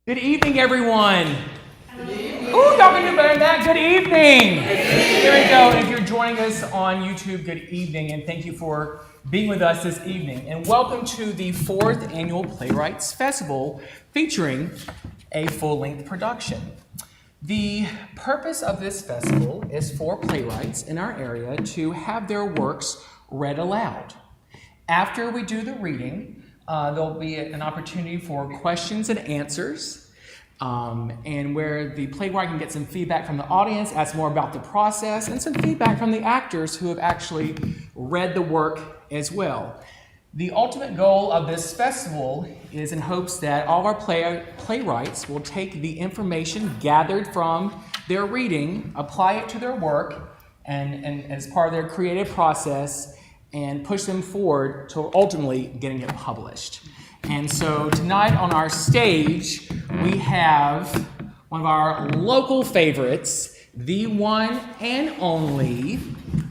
Good evening, everyone. Good evening. Ooh, y'all can do better than that. Good evening. Here we go. And if you're joining us on YouTube, good evening, and thank you for being with us this evening. And welcome to the 4th Annual Playwrights Festival, featuring a full-length production. The purpose of this festival is for playwrights in our area to have their works read aloud. After we do the reading, there'll be an opportunity for questions and answers, and where the playwright can get some feedback from the audience, ask more about the process, and some feedback from the actors who have actually read the work as well. The ultimate goal of this festival is in hopes that all of our playwrights will take the information gathered from their reading, apply it to their work, and as part of their creative process, and push them forward to ultimately getting it published. And so tonight on our stage, we have one of our local favorites, the one and only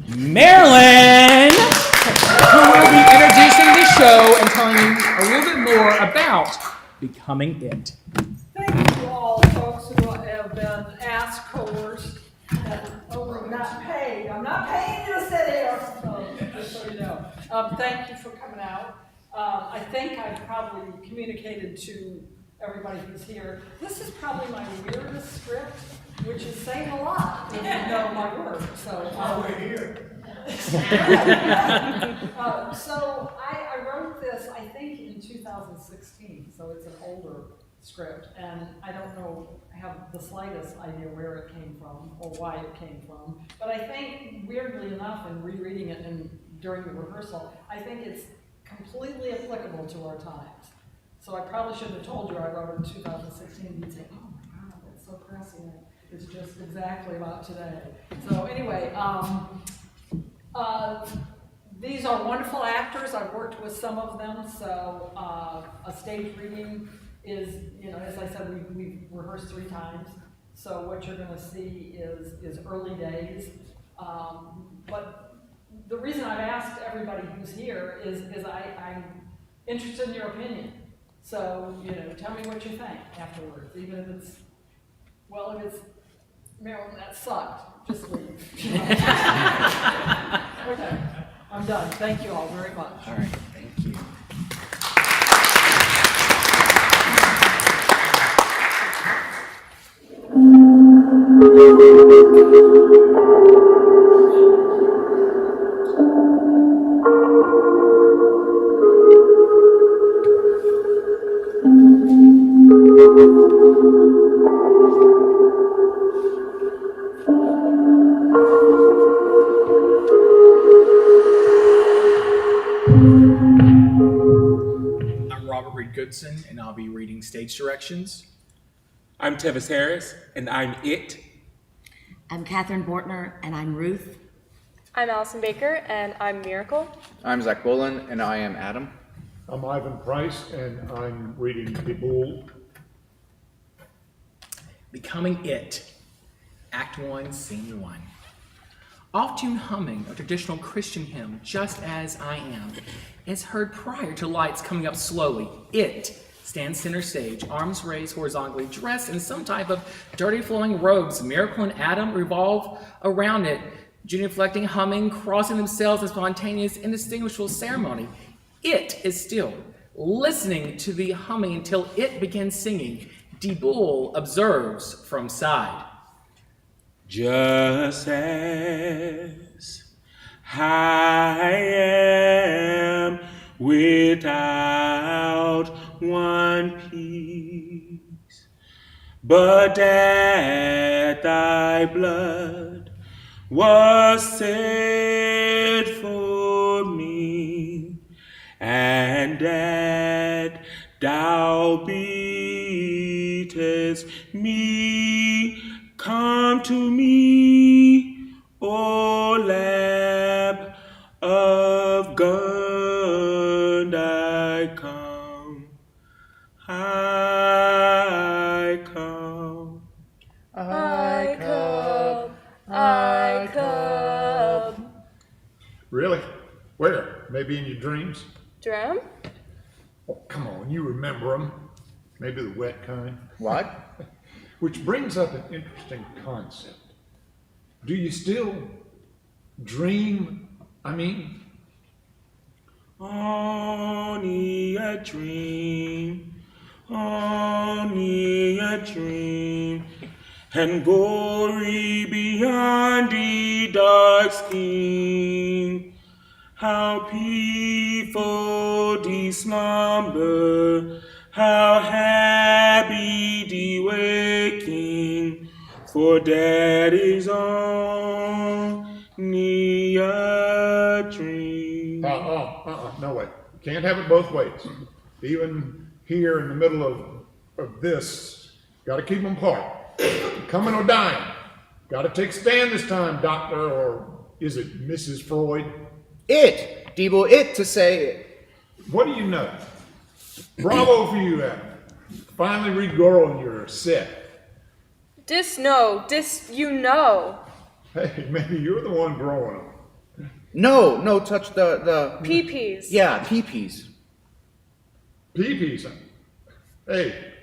Marilynn, who will be introducing the show and telling you a little bit more about Becoming It. Thank you all, folks who have been asked, coerced, and not paid. I'm not paying you to sit here, so just so you know. Thank you for coming out. I think I've probably communicated to everybody who's here. This is probably my weirdest script, which is saying a lot if you know my work. So we're here. So I wrote this, I think, in 2016, so it's an older script, and I don't know, I have the slightest idea where it came from or why it came from, but I think, weirdly enough, in rereading it and during the rehearsal, I think it's completely applicable to our times. So I probably should have told you I wrote it in 2016, you'd say, oh my God, that's so prescient. It's just exactly about today. So anyway, these are wonderful actors. I've worked with some of them, so a stage reading is, you know, as I said, we've rehearsed 3 times. So what you're going to see is early days. But the reason I've asked everybody who's here is I'm interested in your opinion. So, you know, tell me what you think afterwards, even if it's, well, if it's, Marilynn, that sucked, just leave. Okay, I'm done. Thank you all very much. All right, thank you. Reid Goodson, and I'll be reading stage directions. I'm Tevis Harris, and I'm It. I'm Bortner, and I'm Ruth. I'm Allison Baker, and I'm Miracle. I'm Zach Bolon, and I am Adam. I'm Ivan Price, and I'm reading The Bull. Becoming It, Act 1, Scene 1. Off-tune humming a traditional Christian hymn, Just As I Am, is heard prior to lights coming up slowly. It stands center stage, arms raised horizontally, dressed in some type of dirty flowing robes. Miracle and Adam revolve around it, genuflecting, humming, crossing themselves in spontaneous, indistinguishable ceremony. It is still, listening to the humming until it begins singing. De Bull observes from side. Just as I am without one piece, but that thy blood was shed for me, and that thou beatest me. Come to me, O Lamb of God, I come, I come, I come, I come. Really? Where? Maybe in your dreams? Drum? Oh, come on, you remember them. Maybe the wet kind. What? Which brings up an interesting concept. Do you still dream? Only a dream, only a dream, and glory beyond the dark scheme. How peaceful the slumber, how happy the waking, for that is only a dream. No way. You can't have it both ways. Even here in the middle of this, gotta keep them apart. Coming or dying. Gotta take a stand this time, doctor, or is it Mrs. Freud? It, Debo, it to say it. What do you know? Bravo for you, Adam. Finally regrowing your set. You know. Hey, maybe you're the one growing them. No, touch the Pee-pees. Yeah, pee-pees. Pee-pees. Hey,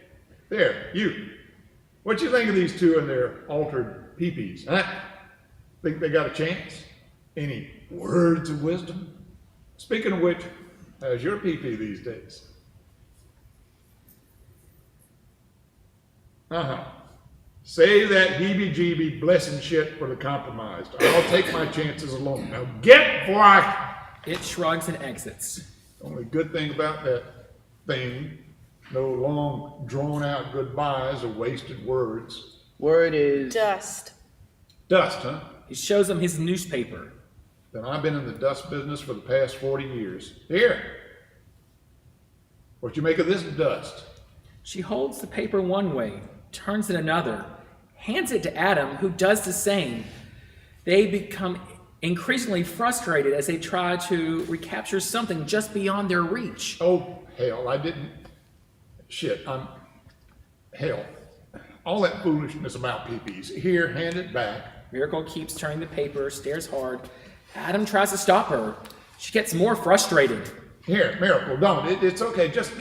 there, you. What you think of these two and their altered pee-pees, huh? Think they got a chance? Any words of wisdom? Speaking of which, how's your pee-pee these days? Save that heebie-jeebie blessing shit for the compromised. I'll take my chances alone. Now get before I... It shrugs and exits. Only good thing about that thing, no long, drawn-out goodbyes or wasted words. Word is Dust. Dust, huh? He shows them his newspaper. Then I've been in the dust business for the past 40 years. Here. What you make of this dust? She holds the paper one way, turns it another, hands it to Adam, who does the same. They become increasingly frustrated as they try to recapture something just beyond their reach. Oh, hell, I didn't. Shit, hell. All that foolishness about pee-pees. Here, hand it back. Miracle keeps turning the paper, stares hard. Adam tries to stop her. She gets more frustrated. Here, Miracle, don't. It's okay. Just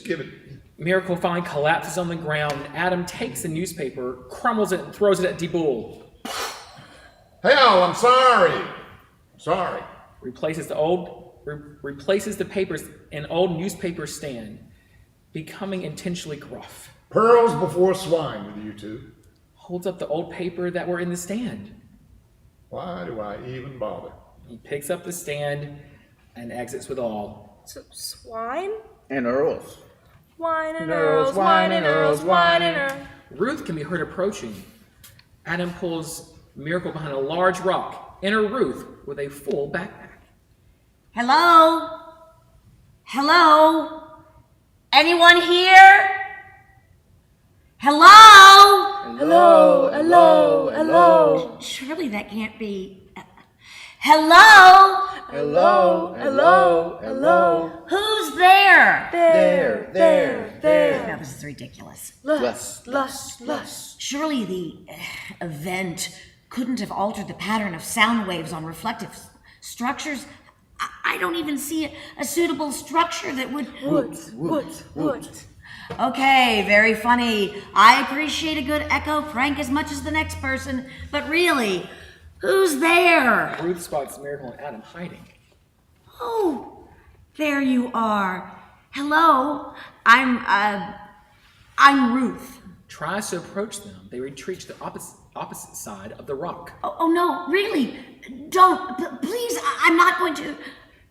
give it. Miracle finally collapses on the ground, and Adam takes the newspaper, crumbles it, and throws it at DeBull. Hell, I'm sorry. Sorry. Replaces the papers in old newspaper stand, becoming intentionally gruff. Pearls before swine with you two. Holds up the old paper that were in the stand. Why do I even bother? He picks up the stand and exits with all. Swine? and Earls. Wine and Earls, wine and Earls, wine and Earls. Ruth can be heard approaching. Adam pulls Miracle behind a large rock. Enter Ruth with a full backpack. Hello? Hello? Anyone here? Hello? Hello, hello, hello. Surely that can't be. Hello? Hello, hello, hello. Who's there? There. No, this is ridiculous. Lush. Surely the event couldn't have altered the pattern of sound waves on reflective structures. I don't even see a suitable structure that would... Woods. Okay, very funny. I appreciate a good echo prank as much as the next person, but really, who's there? Ruth spots Miracle and Adam hiding. Oh, there you are. Hello, I'm Ruth. Tries to approach them. They retreat to the opposite side of the rock. Oh no, really? Don't, please, I'm not going to...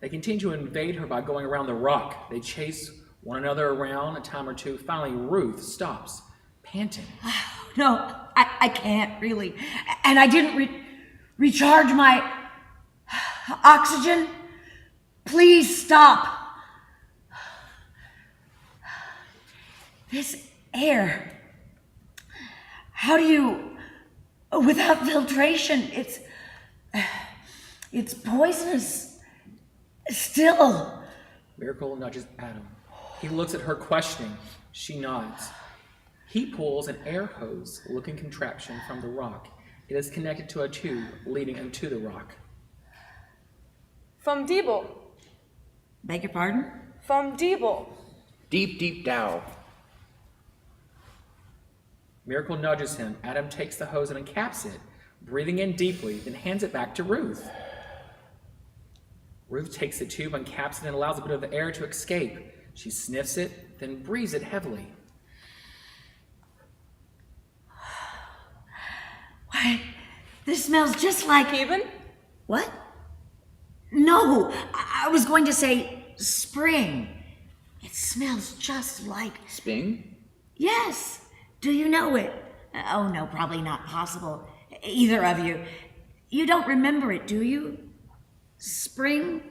They continue to invade her by going around the rock. They chase one another around a time or two. Finally, Ruth stops, panting. No, I can't really. And I didn't recharge my oxygen. Please stop. This air. How do you, without filtration, it's poisonous. Still. Miracle nudges Adam. He looks at her questioning. She nods. He pulls an air hose-looking contraption from the rock. It is connected to a tube leading into the rock. From Diebel. Beg your pardon? From Diebel. Deep down. Miracle nudges him. Adam takes the hose and uncaps it, breathing in deeply, then hands it back to Ruth. Ruth takes the tube, uncaps it, and allows a bit of the air to escape. She sniffs it, then breathes it heavily. Why, this smells just like... Eben? What? No, I was going to say spring. It smells just like... Spring? Yes. Do you know it? Oh, no, probably not possible. Either of you. You don't remember it, do you? Spring?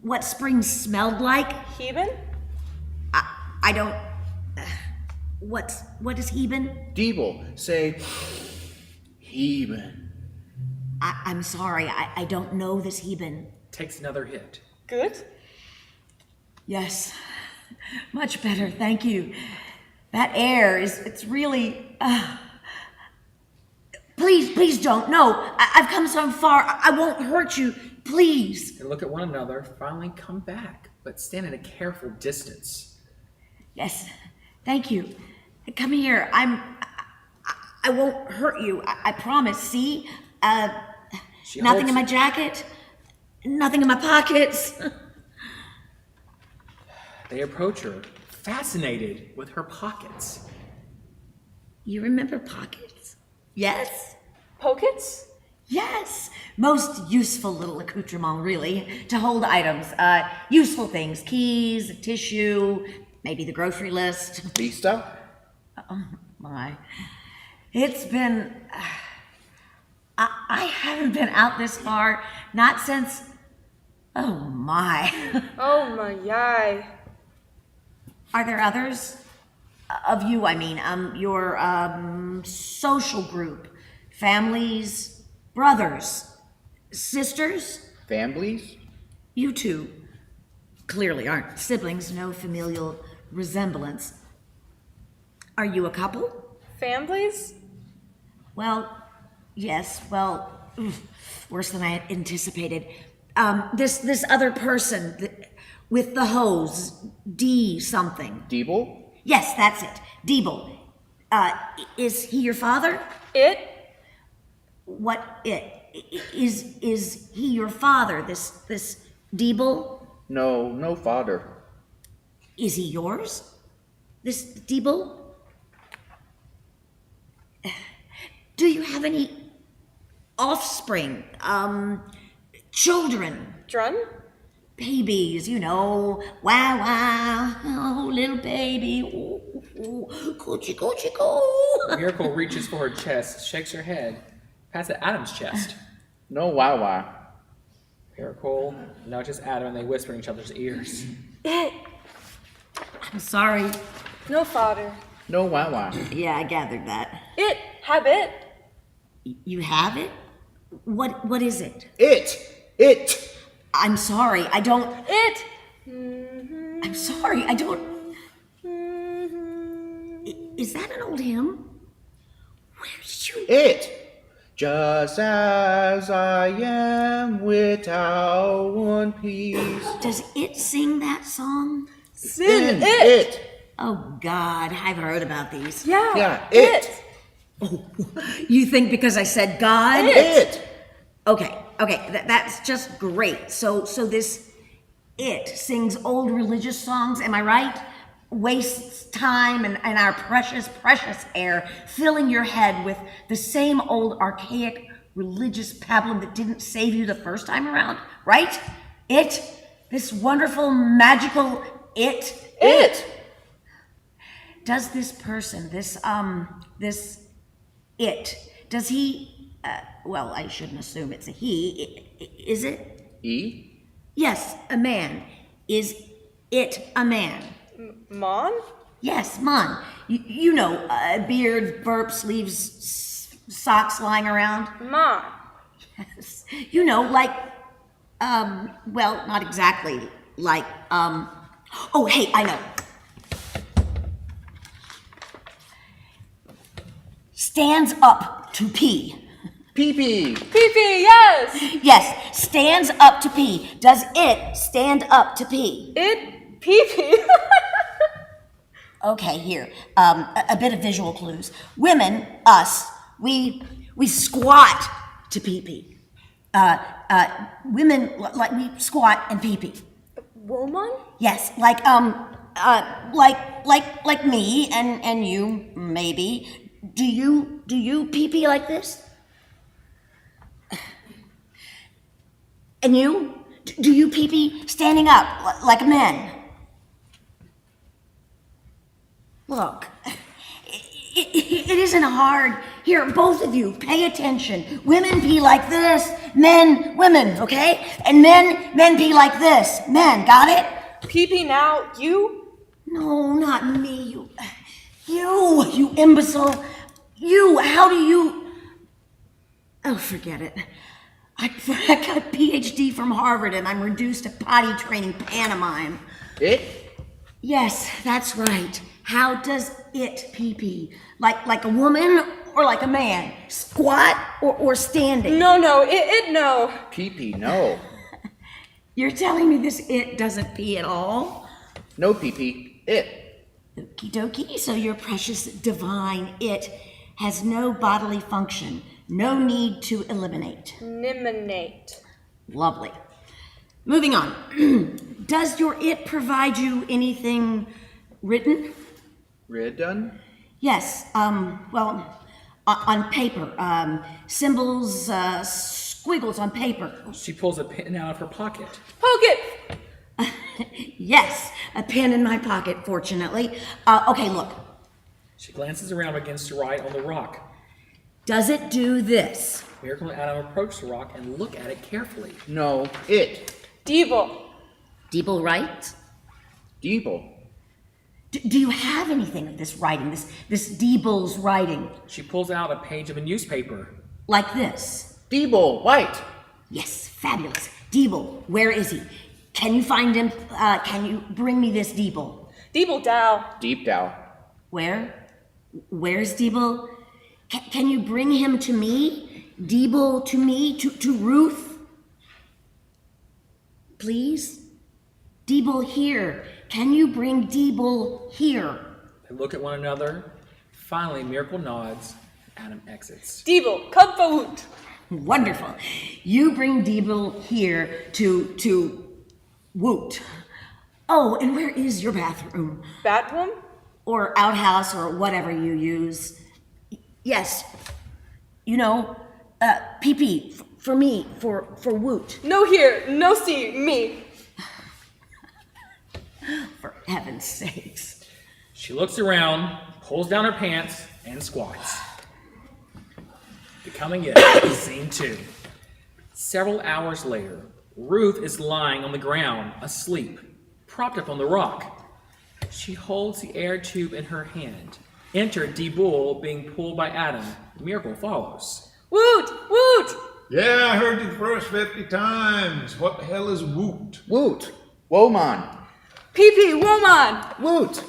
What spring smelled like? Eben? I don't... what is Heben? Diebel. Say, Heben. I'm sorry, I don't know this Heben. Takes another hit. Good? Yes, much better, thank you. That air it's really... Please don't, no, I've come so far, I won't hurt you, please. They look at one another, finally come back, but stand at a careful distance. Yes, thank you. Come here, I won't hurt you, I promise, see? Nothing in my jacket, nothing in my pockets. They approach her, fascinated with her pockets. You remember pockets? Yes? Pockets? Yes, most useful little accoutrement, really, to hold items. Useful things, keys, tissue, maybe the grocery list. Lisa? Oh, my. It's been... I haven't been out this far, not since... Oh, my. Oh my yai. Are there others? Of you, I mean, your, social group, families, brothers, sisters? Families? You two clearly aren't siblings, no familial resemblance. Are you a couple? Families? Well, yes, worse than I anticipated. This other person with the hose, D something. Diebel? Yes, that's it, Diebel. Is he your father? It? What it? Is he your father, this Diebel? No father. Is he yours? This Diebel? Do you have any offspring? Children? Drun? Babies, you know. Wow, wow. Oh, little baby. Ooh, ooh, coochie, coochie, coo. Miracle reaches for her chest, shakes her head, pats at Adam's chest. No Wawa. Miracle nudges Adam and they whisper in each other's ears. It? I'm sorry. No father. No Wawa. Yeah, I gathered that. It? Habit? You have it? What is it? It! I'm sorry, I don't... It? I'm sorry, I don't... Is that an old hymn? Where did you... It! Just as I am without one piece. Does it sing that song? Sin it? Oh, God, I've heard about these. Yeah. It! Oh, you think because I said God? It! Okay, that's just great. So this it sings old religious songs, am I right? Wastes time and our precious air, filling your head with the same old archaic religious pablum that didn't save you the first time around, right? It, this wonderful, magical it. It! Does this person, this it, does he, well, I shouldn't assume it's a he, is it? E? Yes, a man. Is it a man? Mon? Yes, man. You know, beard, burps, leaves socks lying around. Mon. Yes. You know, like, well, not exactly like, oh, hey, I know. Stands up to pee. Pee-pee. Pee-pee, yes. Yes, stands up to pee. Does it stand up to pee? It? Pee-pee. Okay, here. A bit of visual clues. Women, us, we squat to pee-pee. Women, like we squat and pee-pee. Woman? Yes, like me and you, maybe. Do you pee-pee like this? And you? Do you pee-pee standing up like men? Look, it isn't hard. Here, both of you, pay attention. Women pee like this, men, women, okay? And men pee like this. Men, got it? Pee-pee now, you? No, not me. You imbecile. How do you... Oh, forget it. I got a PhD from Harvard and I'm reduced to potty training pantomime. It? Yes, that's right. How does it pee-pee? Like a woman or like a man? Squat or standing? No, no. Pee-pee, no. You're telling me this it doesn't pee at all? No pee-pee, it. Okie dokie, so your precious divine it has no bodily function, no need to eliminate. Niminate. Lovely. Moving on. Does your it provide you anything written? Redone? Yes, well, on paper. Symbols, squiggles on paper. She pulls a pen out of her pocket. Poke it! Yes, a pen in my pocket, fortunately. Okay, look. She glances around and begins to write on the rock. Does it do this? Miracle and Adam approach the rock and look at it carefully. No, it. Deeble. Deeble writes? Deeble. Do you have anything of this writing, this Deeble's writing? She pulls out a page of a newspaper. Like this? Deeble, white. Yes, fabulous. Deeble, where is he? Can you find him? Can you bring me this Deeble? Deeble Dow. Deep down. Where? Where's Deeble? Can you bring him to me? Deeble to me? To Ruth? Please? Deeble here. Can you bring Deeble here? They look at one another. Finally, Miracle nods. Adam exits. Deeble, come for woot. Wonderful. You bring Deeble here to Woot. Oh, and where is your bathroom? Bathroom? Or outhouse or whatever you use. Yes. You know, pee-pee for me, for Woot. No here, no see, me. For heaven's sakes. She looks around, pulls down her pants, and squats. Becoming it, scene 2. Several hours later, Ruth is lying on the ground, asleep, propped up on the rock. She holds the air tube in her hand. Enter Deeble being pulled by Adam. Miracle follows. Woot, woot. Yeah, I heard you the first 50 times. What the hell is woot? Woot. Woman. Pee-pee, woman. Woot.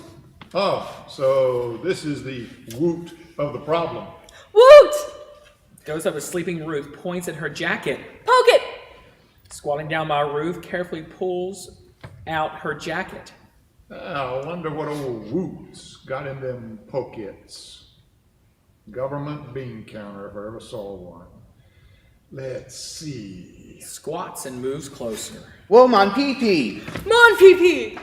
Oh, so this is the woot of the problem. Woot. Goes up to sleeping Ruth, points at her jacket. Poke it. Squatting down by Ruth, carefully pulls out her jacket. I wonder what old woots got in them pockets. Government bean counter if I ever saw one. Let's see. Squats and moves closer. Woman pee-pee. Mon pee-pee.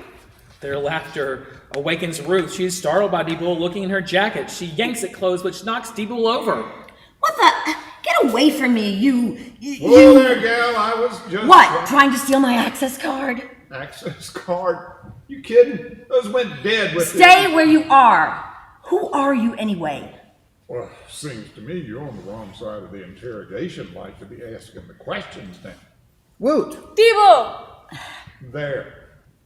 Their laughter awakens Ruth. She is startled by Deeble looking in her jacket. She yanks it closed, which knocks Deeble over. What the? Get away from me, you. Whoa there, gal. I was just... What? Trying to steal my access card? Access card? You kidding? Those went dead with Stay where you are. Who are you anyway? Well, seems to me you're on the wrong side of the interrogation, like to be asking the questions now. Woot. Deeble. There.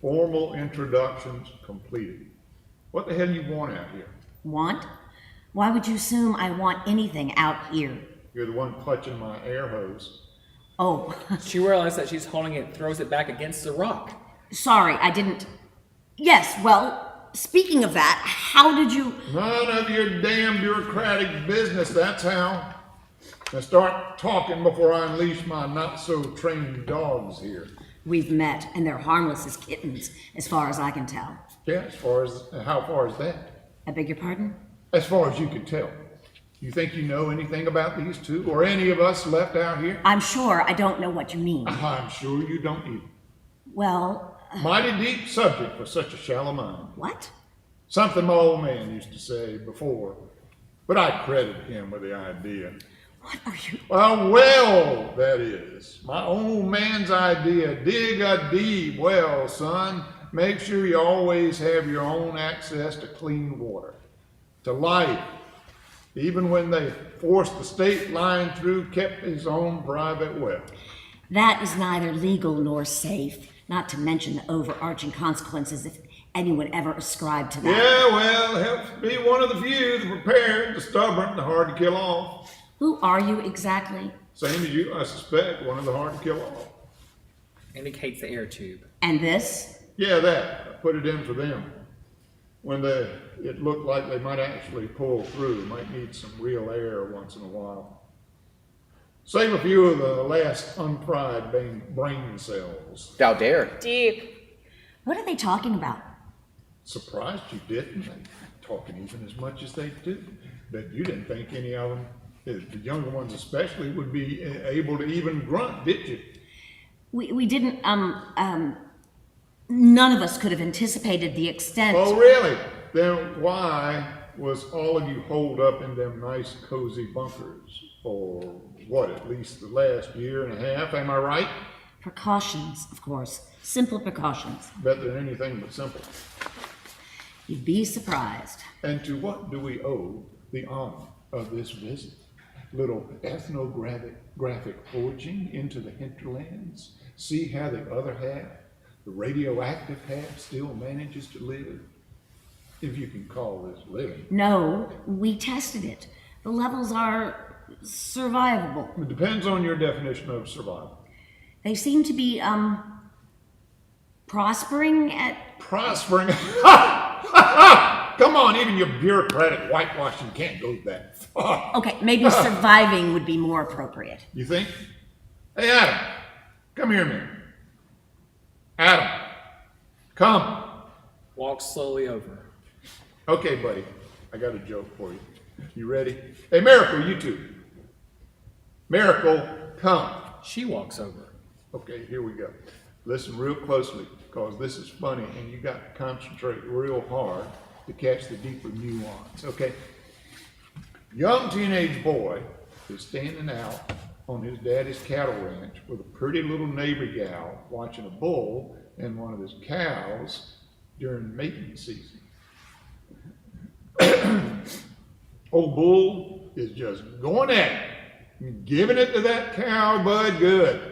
Formal introductions completed. What the hell you want out here? Want? Why would you assume I want anything out here? You're the one clutching my air hose. Oh, She realizes that she's holding it, throws it back against the rock. sorry, I didn't. Yes, well, speaking of that, how did you... None of your damn bureaucratic business, that's how. Now start talking before I unleash my not-so-trained dogs here. We've met, and they're harmless as kittens, as far as I can tell. Yeah, how far is that? I beg your pardon? As far as you can tell. You think you know anything about these two, or any of us left out here? I'm sure I don't know what you mean. I'm sure you don't either. Well, Mighty deep subject for such a shallow mind. what? Something my old man used to say before, but I credit him with the idea. What are you? Well, that is. My old man's idea. Dig a deep well, son. Make sure you always have your own access to clean water, to life. Even when they forced the state line through, kept his own private well. That is neither legal nor safe, not to mention the overarching consequences if anyone ever ascribed to that. Yeah, well, helps be one of the few, the prepared, the stubborn, the hard to kill off. Who are you exactly? Same as you, I suspect, one of the hard to kill off. Indicates the air tube. And this? Yeah, that. I put it in for them. When it looked like they might actually pull through, might need some real air once in a while. Save a few of the last unfried brain cells. Thou dare. Deep. What are they talking about? Surprised you didn't. Talking even as much as they do. But you didn't think any of them, the younger ones especially, would be able to even grunt, did you? We didn't, none of us could have anticipated the extent. Oh, really? Then why was all of you holed up in them nice cozy bunkers for what, at least the last year and a half, am I right? Precautions, of course. Simple precautions. Better than anything but simple. You'd be surprised. And to what do we owe the honor of this visit? Little ethnographic foraging into the hinterlands? See how the other half, the radioactive half, still manages to live? If you can call this living. No, we tested it. The levels are survivable. It depends on your definition of survival. They seem to be, prospering at... Prospering? Come on, even your bureaucratic whitewashing can't go that far. Okay, maybe surviving would be more appropriate. You think? Hey, Adam, come here a minute. Adam, come. Walk slowly over. Okay, buddy, I got a joke for you. You ready? Hey, Miracle, you two. Miracle, come. She walks over. Okay, here we go. Listen real closely, because this is funny, and you got to concentrate real hard to catch the deeper nuance, okay? Young teenage boy is standing out on his daddy's cattle ranch with a pretty little neighbor gal watching a bull and one of his cows during mating season. Old bull is just going at it, giving it to that cow bud good.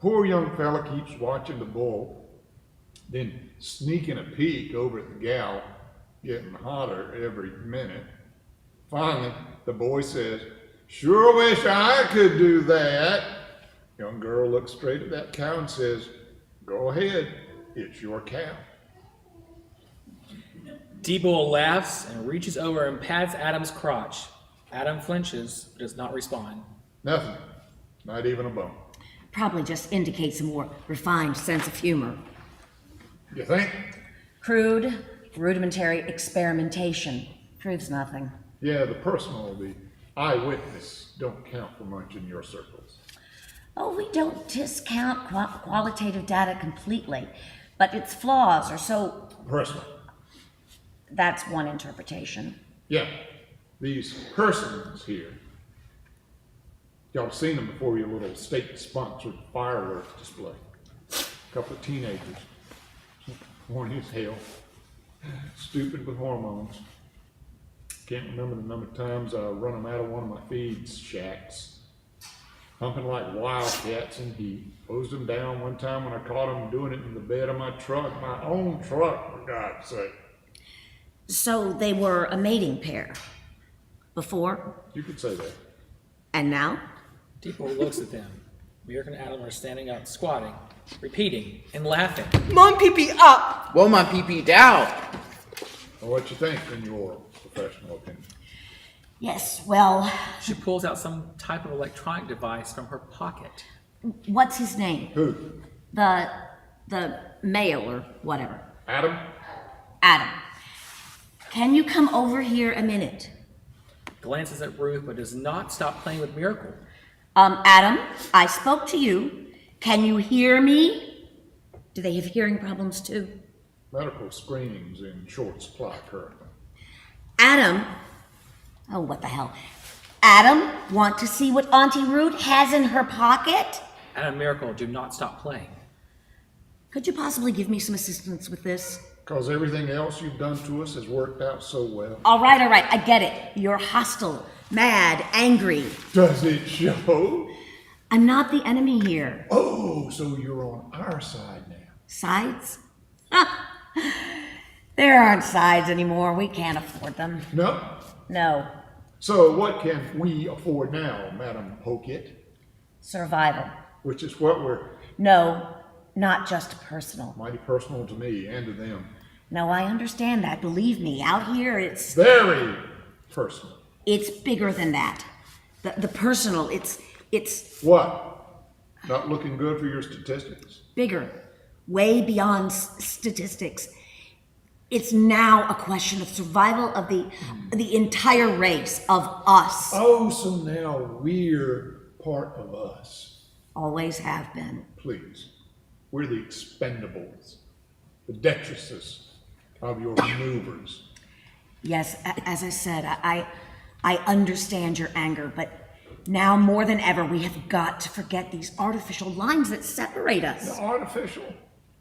Poor young fella keeps watching the bull, then sneaking a peek over at the gal, getting hotter every minute. Finally, the boy says, "Sure wish I could do that." Young girl looks straight at that cow and says, "Go ahead, it's your cow." D-Bull laughs and reaches over and pats Adam's crotch. Adam flinches, but does not respond. Nothing, not even a bone. Probably just indicates a more refined sense of humor. You think? Crude, rudimentary experimentation proves nothing. Yeah, the personal, the eyewitness don't count for much in your circles. Oh, we don't discount qualitative data completely, but its flaws are so... Personal. That's one interpretation. Yeah, these persons here. Y'all have seen them before, your little state-sponsored fireworks display. A couple of teenagers, horny as hell, stupid with hormones. Can't remember the number of times I run them out of one of my feed shacks. Humping like wildcats in heat. Hosed them down one time when I caught them doing it in the bed of my truck. My own truck, for God's sake. So they were a mating pair. Before You could say that. and now? D-Bull looks at them. Mirk and Adam are standing up, squatting, repeating, and laughing. Mon pee up. Well, my pee down. Well, what you think in your professional opinion? Yes, well, She pulls out some type of electronic device from her pocket. what's his name? Who? The male or whatever. Adam? Adam, can you come over here a minute? Glances at Ruth, but does not stop playing with Miracle. Adam, I spoke to you. Can you hear me? Do they have hearing problems too? Medical screenings in short supply currently. Adam, oh, what the hell? Adam, want to see what Auntie Ruth has in her pocket? Adam and Miracle do not stop playing. Could you possibly give me some assistance with this? Because everything else you've done to us has worked out so well. All right, I get it. You're hostile, mad, angry. Does it show? I'm not the enemy here. Oh, so you're on our side now. Sides? There aren't sides anymore. We can't afford them. No? No. So what can we afford now, Madam Hokit? Survival. Which is what we're No, not just personal. mighty personal to me and to them. No, I understand that. Believe me, out here it's Very personal. bigger than that. The personal, it's What? Not looking good for your statistics? bigger, way beyond statistics. It's now a question of survival of the entire race, of us. Oh, so now we're part of us. Always have been. Please. We're the expendables, the detritus of your maneuvers. Yes, as I said, I understand your anger, but now more than ever, we have got to forget these artificial lines that separate us. Artificial?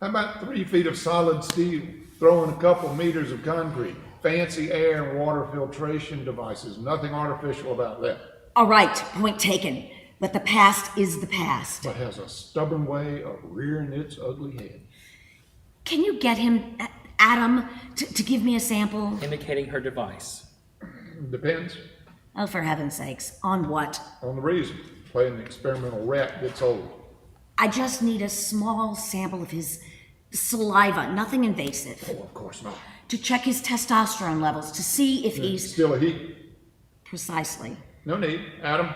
How about 3 feet of solid steel, throw in a couple meters of concrete, fancy air and water filtration devices, nothing artificial about that. All right, point taken. But the past is the past. But has a stubborn way of rearing its ugly head. Can you get him, Adam, to give me a sample? Indicating her device. Depends Oh, for heaven's sakes, on what? on the reason. Playing the experimental rat gets old. I just need a small sample of his saliva, nothing invasive, Oh, of course not. to check his testosterone levels, to see if he's Still a he. precisely. No need. Adam.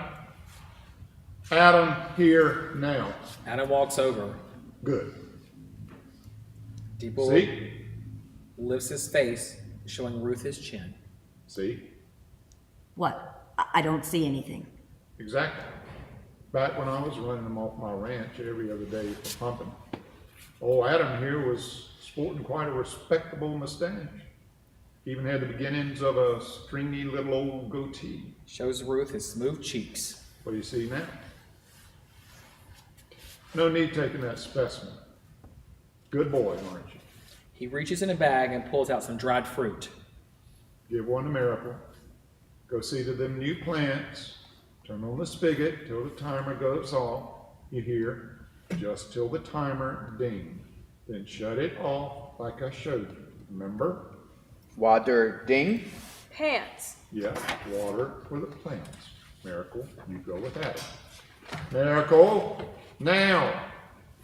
Adam, here, now. Adam walks over. Good. Depot See? lifts his face, showing Ruth his chin. See? What? I don't see anything. Exactly. Back when I was running them off my ranch every other day for pumping, old Adam here was sporting quite a respectable mustache. Even had the beginnings of a stringy little old goatee. Shows Ruth his smooth cheeks. What do you see now? No need taking that specimen. Good boy, aren't you? He reaches in a bag and pulls out some dried fruit. Give one to Miracle. Go see to them new plants. Turn on the spigot till the timer goes off. You hear? Just till the timer ding. Then shut it off like I showed you. Remember? Water ding. Pants. Yeah, water for the plants. Miracle, you go with that. Miracle, now.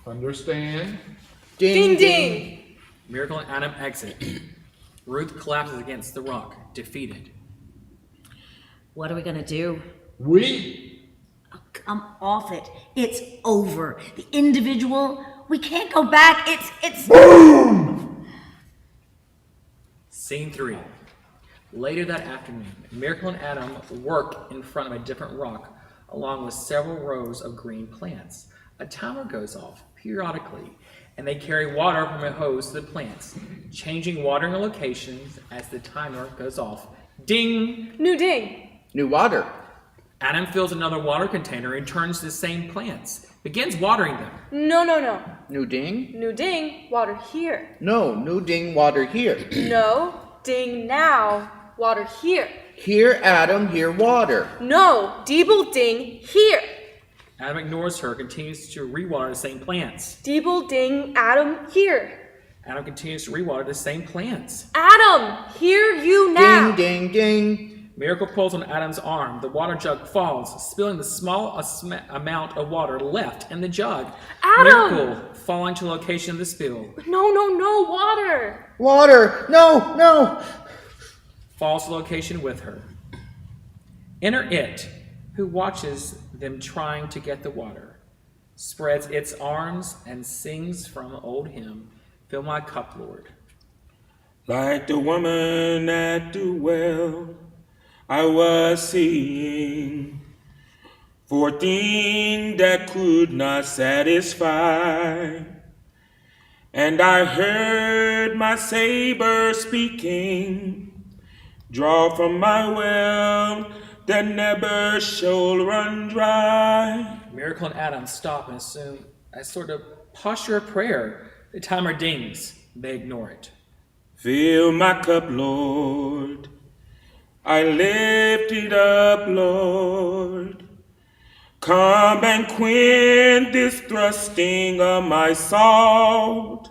Understand? Ding ding. Miracle and Adam exit. Ruth collapses against the rock, defeated. What are we gonna do? We? Oh, come off it. It's over. The individual, we can't go back. It's. Boom! Scene 3. Later that afternoon, Miracle and Adam work in front of a different rock, along with several rows of green plants. A timer goes off periodically, and they carry water from a hose to the plants, changing watering locations as the timer goes off. Ding! New ding. New water. Adam fills another water container and turns to the same plants, begins watering them. No. New ding. New ding. Water here. No, new ding, water here. No. Ding now. Water here. Here, Adam, here, water. No. Deeble ding here. Adam ignores her, continues to rewater the same plants. Deeble ding Adam here. Adam continues to rewater the same plants. Adam, hear you now. Ding, ding, ding. Miracle pulls on Adam's arm. The water jug falls, spilling the small amount of water left in the jug. Adam! Miracle falling to the location of the spill. No, water. Water. No, no. Falls to the location with her. Enter it, who watches them trying to get the water. Spreads its arms and sings from an old hymn, Fill my cup, Lord. Like the woman at the well, I was seeing for a thing that could not satisfy. And I heard my Savior speaking, draw from my well that never shall run dry. Miracle and Adam stop and assume a sort of posture of prayer. The timer dings. They ignore it. Fill my cup, Lord. I lift it up, Lord. Come and quench this thrusting of my salt.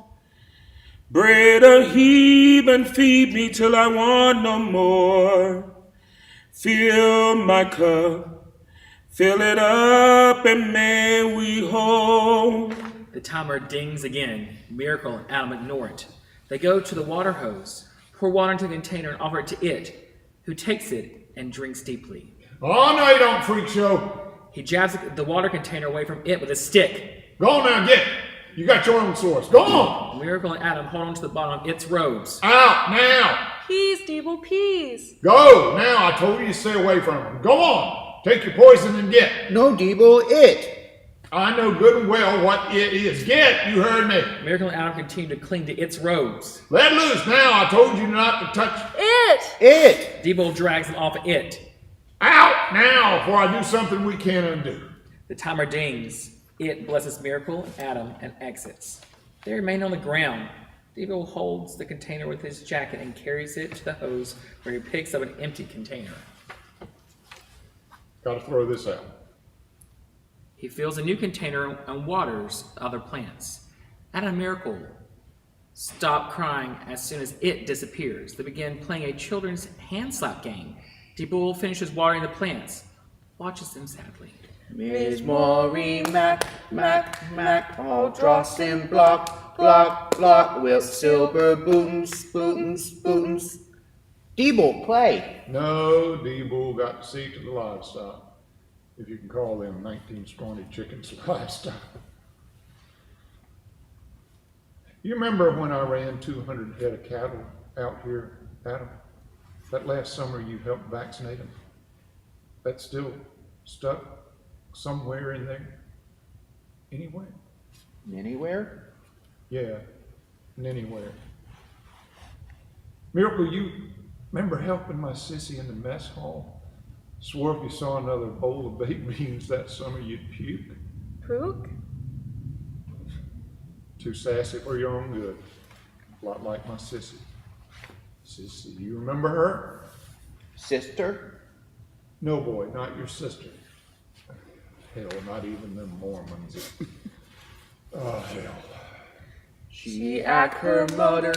Bread a heave and feed me till I want no more. Fill my cup, fill it up, and may we hold. The timer dings again. Miracle and Adam ignore it. They go to the water hose, pour water into the container, and offer it to it, who takes it and drinks deeply. Oh, no, you don't, freak show. He jabs the water container away from it with a stick. Go on now, get it. You got your own source. Go on. Miracle and Adam hold on to the bottom of its robes. Out now. Peas, Deeble, peas. Go now. I told you to stay away from them. Go on. Take your poison and get. No, Deeble, it. I know good and well what it is. Get. You heard me. Miracle and Adam continue to cling to its robes. Let loose now. I told you not to touch. It. Debo drags them off of it. Out now before I do something we can't undo. The timer dings. It blesses Miracle and Adam and exits. They remain on the ground. Debo holds the container with his jacket and carries it to the hose where he picks up an empty container. Got to throw this out. He fills a new container and waters other plants. Adam and Miracle stop crying as soon as it disappears. They begin playing a children's hand slap game. Debo finishes watering the plants, watches them sadly. Miss Maury, Mac, all dross and block, with silver booms. Deeble, play. No, D-Bull got to see to the livestock. If you can call them 19 scrawny chickens livestock. You remember when I ran 200 head of cattle out here, Adam? That last summer you helped vaccinate them? That's still stuck somewhere in there? Anywhere? Anywhere? Yeah, anywhere. Miracle, you remember helping my sissy in the mess hall? Swore if you saw another bowl of baked beans that summer, you'd puke. Pook? Too sassy for your own good. A lot like my sissy. Sissy, you remember her? Sister? No, boy, not your sister. Hell, not even them Mormons. Oh, hell. She asked her mother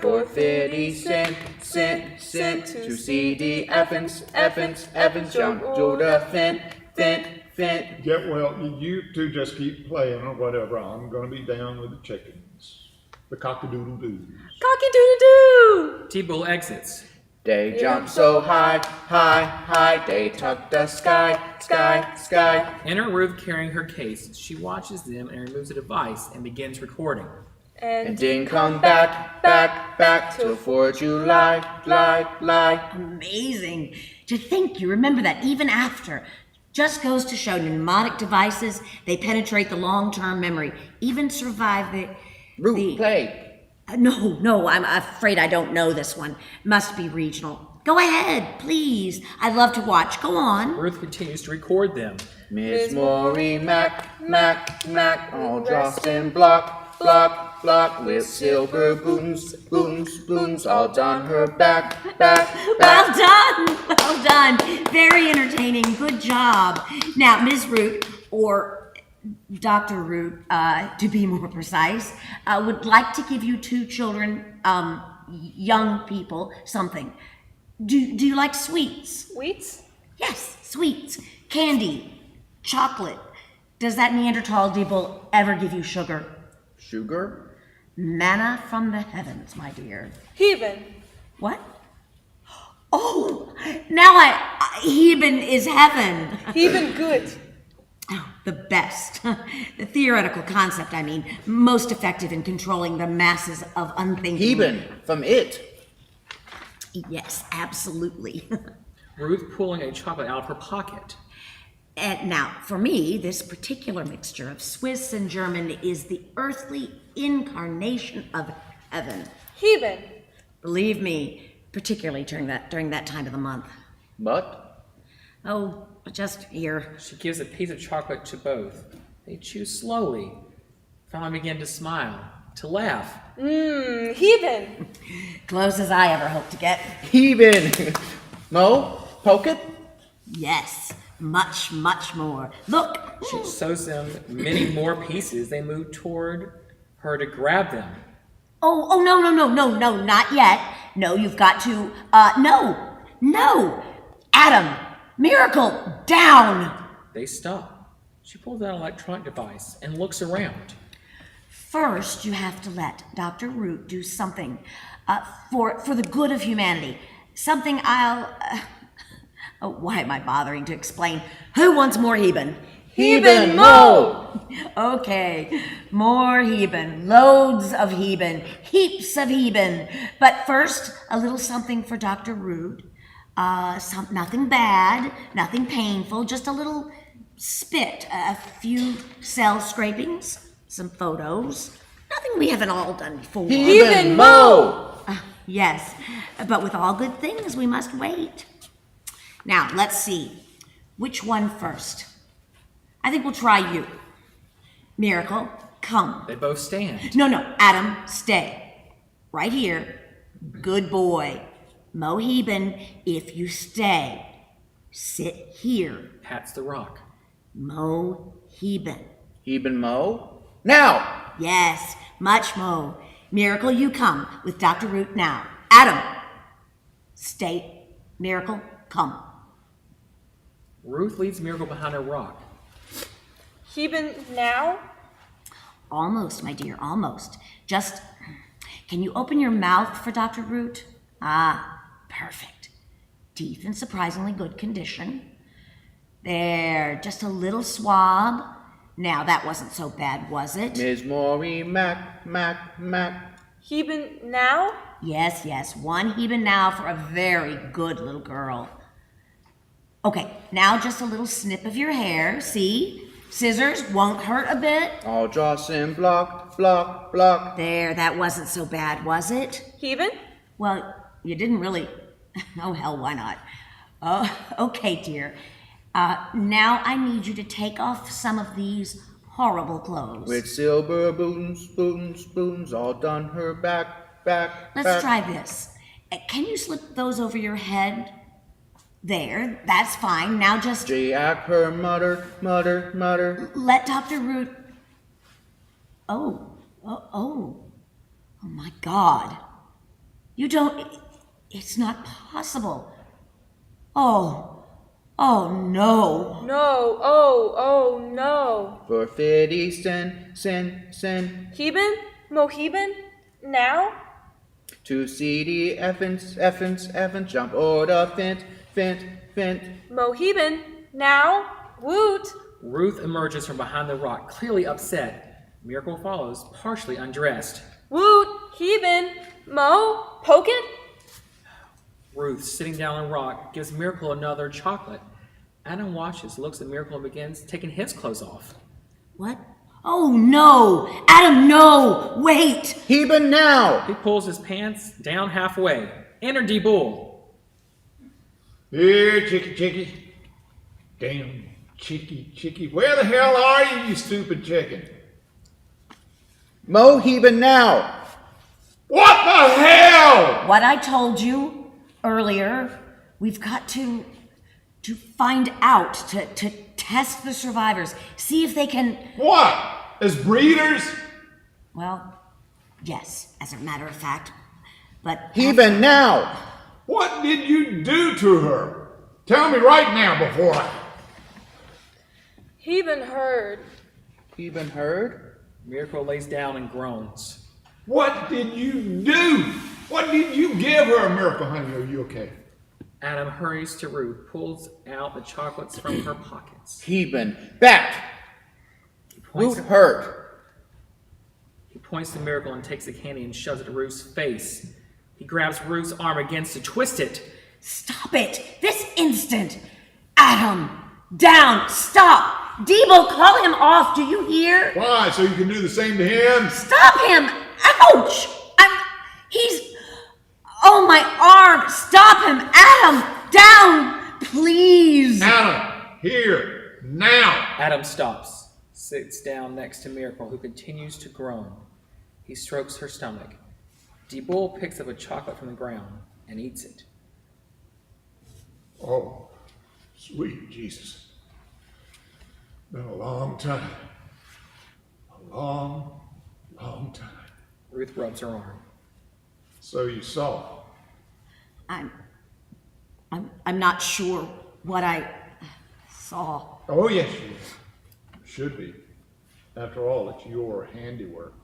for 50 cent to see the Evans jump to the fin. Get well, you two just keep playing or whatever. I'm gonna be down with the chickens. The cock-a-doodle-doos. Cocky-doodle-doo! Debo exits. They jump so high, they touch the sky. Enter Ruth carrying her case. She watches them and removes a device and begins recording. And didn't come back till 4 July. Amazing. To think you remember that even after. Just goes to show mnemonic devices, they penetrate the long-term memory, even survive the... Ruth, play. No, I'm afraid I don't know this one. Must be regional. Go ahead, please. I'd love to watch. Go on. Ruth continues to record them. Miss Maury, Mac, all dressed in block, with silver booms, all down her back. Well done. Very entertaining. Good job. Now, Ms. Root, or Dr. Root, to be more precise, would like to give you two children, young people, something. Do you like sweets? Sweets? Yes, sweets. Candy. Chocolate. Does that Neanderthal Debo ever give you sugar? Sugar? Manna from the heavens, my dear. Heaven. What? Oh, now Heben is heaven. Heaven good. Oh, the best. The theoretical concept, I mean, most effective in controlling the masses of unthinking. Heben from It. Yes, absolutely. Ruth pulling a chocolate out of her pocket. And now, for me, this particular mixture of Swiss and German is the earthly incarnation of heaven. Heben. Believe me, particularly during that time of the month. But Oh, just here. She gives a piece of chocolate to both. They chew slowly. Finally begin to smile, to laugh. Heben. Close as I ever hoped to get. Heben. Mo, poke it. Yes, much, much more. Look. She sews them many more pieces. They move toward her to grab them. Oh, no, not yet. No, you've got to, no. Adam, Miracle, down. They stop. She pulls out an electronic device and looks around. First, you have to let Dr. Root do something for the good of humanity. Something oh, why am I bothering to explain? Who wants more Heben? Heben Mo. Okay, more Heben, loads of Heben, heaps of Heben. But first, a little something for Dr. Root. Nothing bad, nothing painful, just a little spit, a few cell scrapings, some photos. Nothing we haven't all done before. Heben Mo. Yes, but with all good things, we must wait. Now, let's see. Which one first? I think we'll try you. Miracle, come. They both stand. No, Adam, stay. Right here. Good boy. Mo Heben, if you stay. Sit here. Pats the rock. Mo Heben. Heben Mo. Now. Yes, much Mo. Miracle, you come with Dr. Root now. Adam, stay. Miracle, come. Ruth leads Miracle behind a rock. Heben now. Almost, my dear, almost. Just, can you open your mouth for Dr. Root? Ah, perfect. Teeth in surprisingly good condition. There, just a little swab. Now, that wasn't so bad, was it? Ms. Maury Mac. Heben now. Yes, one Heben now for a very good little girl. Okay, now just a little snip of your hair, see? Scissors won't hurt a bit. All draw some block. There, that wasn't so bad, was it? Heben. Well, you didn't really... Oh, hell, why not? Oh, okay, dear. Now I need you to take off some of these horrible clothes. With silver spoons, all done her back. Let's try this. Can you slip those over your head? There, that's fine. Now just... Jack her mutter. Let Dr. Root... Oh my God. You don't... It's not possible. Oh no. No. Oh no. For 50 cent. Heben. Mo Heben now. To see the Evans, jump order, fint. Mo Heben now. Woot. Ruth emerges from behind the rock, clearly upset. Miracle follows, partially undressed. Woot. Heben. Mo. Poke it. Ruth, sitting down on a rock, gives Miracle another chocolate. Adam watches, looks at Miracle, and begins taking his clothes off. What? Oh no! Adam, no! Wait! Heben now! He pulls his pants down halfway. Enter D. Bull. Here, Chicky. Damn, Chicky. Where the hell are you stupid chicken? Mo Heben now! What the hell? What I told you earlier, we've got to find out, to test the survivors, see if they can... What? As breeders? Well, yes, as a matter of fact, but... Heben now! What did you do to her? Tell me right now before I... Heben heard. Heben heard? Miracle lays down and groans. What did you do? What did you give her, Miracle, honey? Are you okay? Adam hurries to Ruth, pulls out the chocolates from her pockets. Keeping back. Ruth hurt. He points to Miracle and takes the candy and shoves it to Ruth's face. He grabs Ruth's arm again to twist it. Stop it! This instant! Adam! Down! Stop! Debo, call him off! Do you hear? Why? So you can do the same to him? Stop him! Ouch! He's... Oh, my arm! Stop him! Adam! Down! Please! Adam, here, now. Adam stops, sits down next to Miracle, who continues to groan. He strokes her stomach. DeBull picks up a chocolate from the ground and eats it. Oh, sweet Jesus. Been a long time. A long, long time. Ruth rubs her arm. So you saw. I'm not sure what I saw. Oh, yes, you should be. After all, it's your handiwork.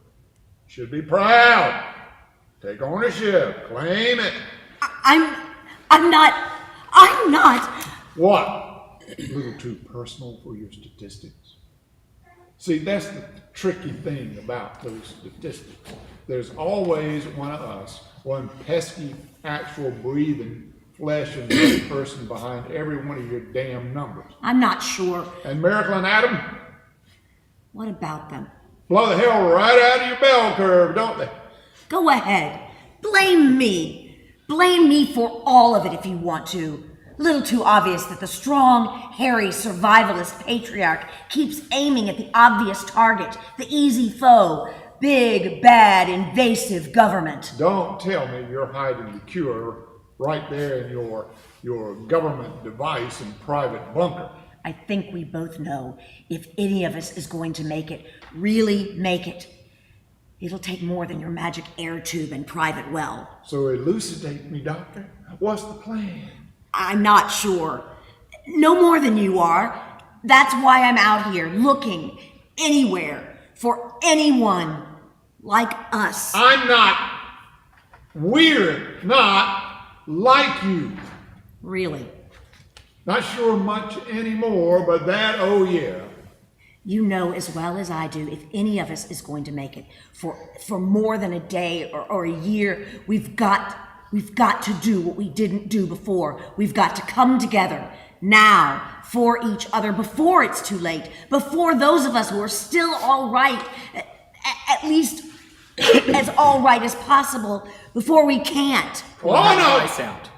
Should be proud. Take ownership. Claim it. I'm not. What? A little too personal for your statistics. See, that's the tricky thing about those statistics. There's always one of us, one pesky, actual breathing, flesh and blood person behind every one of your damn numbers. I'm not sure. And Miracle and Adam? What about them? Blow the hell right out of your bell curve, don't they? Go ahead. Blame me. Blame me for all of it if you want to. Little too obvious that the strong, hairy, survivalist patriarch keeps aiming at the obvious target, the easy foe, big, bad, invasive government. Don't tell me you're hiding the cure right there in your government device and private bunker. I think we both know if any of us is going to make it, really make it, it'll take more than your magic air tube and private well. So elucidate me, Doctor. What's the plan? I'm not sure. No more than you are. That's why I'm out here looking anywhere for anyone like us. I'm not. We're not like you. Really. Not sure much anymore, but that, oh yeah. You know as well as I do, if any of us is going to make it for more than a day or a year, we've got to do what we didn't do before. We've got to come together now for each other before it's too late, before those of us who are still all right, at least as all right as possible, before we can't. Ice out.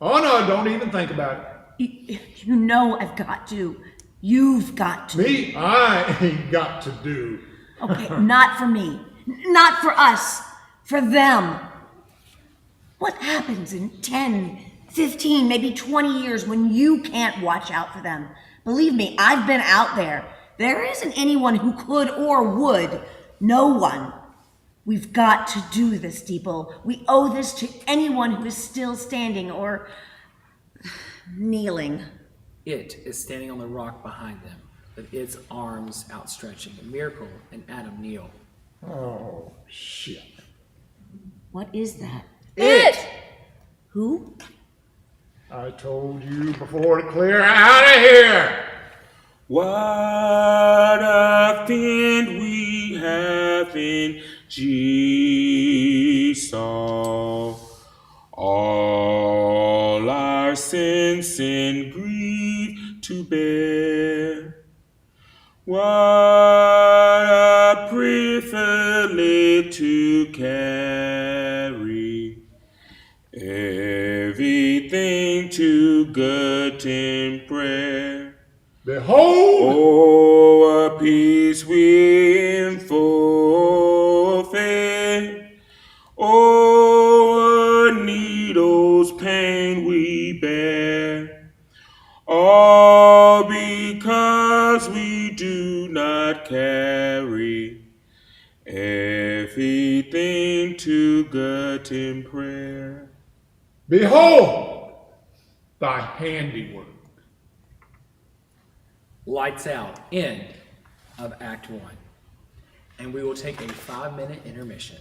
Oh no, don't even think about it. You know I've got to. You've got to. Me? I ain't got to do. Okay, not for me. Not for us. For them. What happens in 10, 15, maybe 20 years when you can't watch out for them? Believe me, I've been out there. There isn't anyone who could or would. No one. We've got to do this, Deeple. We owe this to anyone who is still standing or kneeling. It is standing on the rock behind them, with its arms outstretching. Miracle and Adam kneel. Oh, shit. What is that? It! Who? I told you before to clear out of here. What a friend we have in Jesus. All our sins and grief to bear. What a privilege to carry everything to God in prayer. Behold, Oh, a peace we forfeit. Oh, a needle's pain we bear. All because we do not carry everything to God in prayer. behold, thy handiwork. Lights out. End of Act 1. And we will take a 5-minute intermission.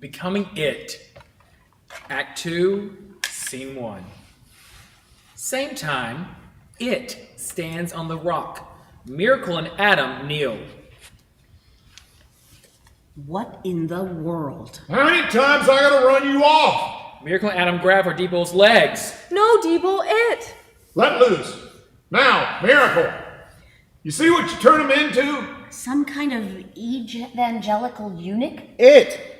Becoming It, Act 2, Scene 1. Same time, It stands on the rock. Miracle and Adam kneel. What in the world? How many times I gotta run you off? Miracle and Adam grab for Debo's legs. No, Debo, it. Let loose. Now, Miracle. You see what you turn him into? Some kind of evangelical eunuch? It.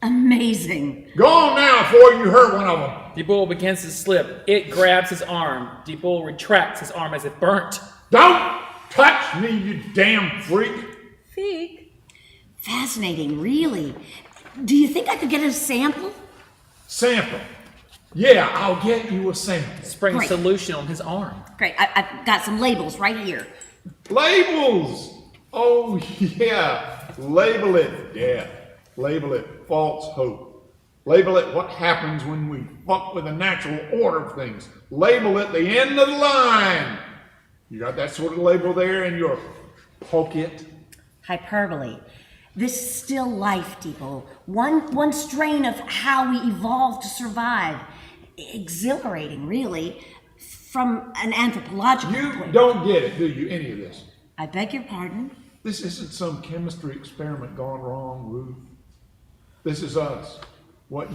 Amazing. Go on now before you hurt one of them. Debo begins to slip. It grabs his arm. Debo retracts his arm as if burnt. Don't touch me, you damn freak. Feek. Fascinating, really. Do you think I could get a sample? Sample. Yeah, I'll get you a sample. Spraying Great. solution on his arm. Great, I've got some labels right here. Labels. Oh, yeah. Label it. Yeah. Label it false hope. Label it what happens when we fuck with the natural order of things. Label it the end of the line. You got that sort of label there in your pocket? Hyperbole. This is still life, Debo. One strain of how we evolved to survive. Exhilarating, really, from an anthropological You point. don't get it, do you, any of this? I beg your pardon? This isn't some chemistry experiment gone wrong, Ruth. This is us. What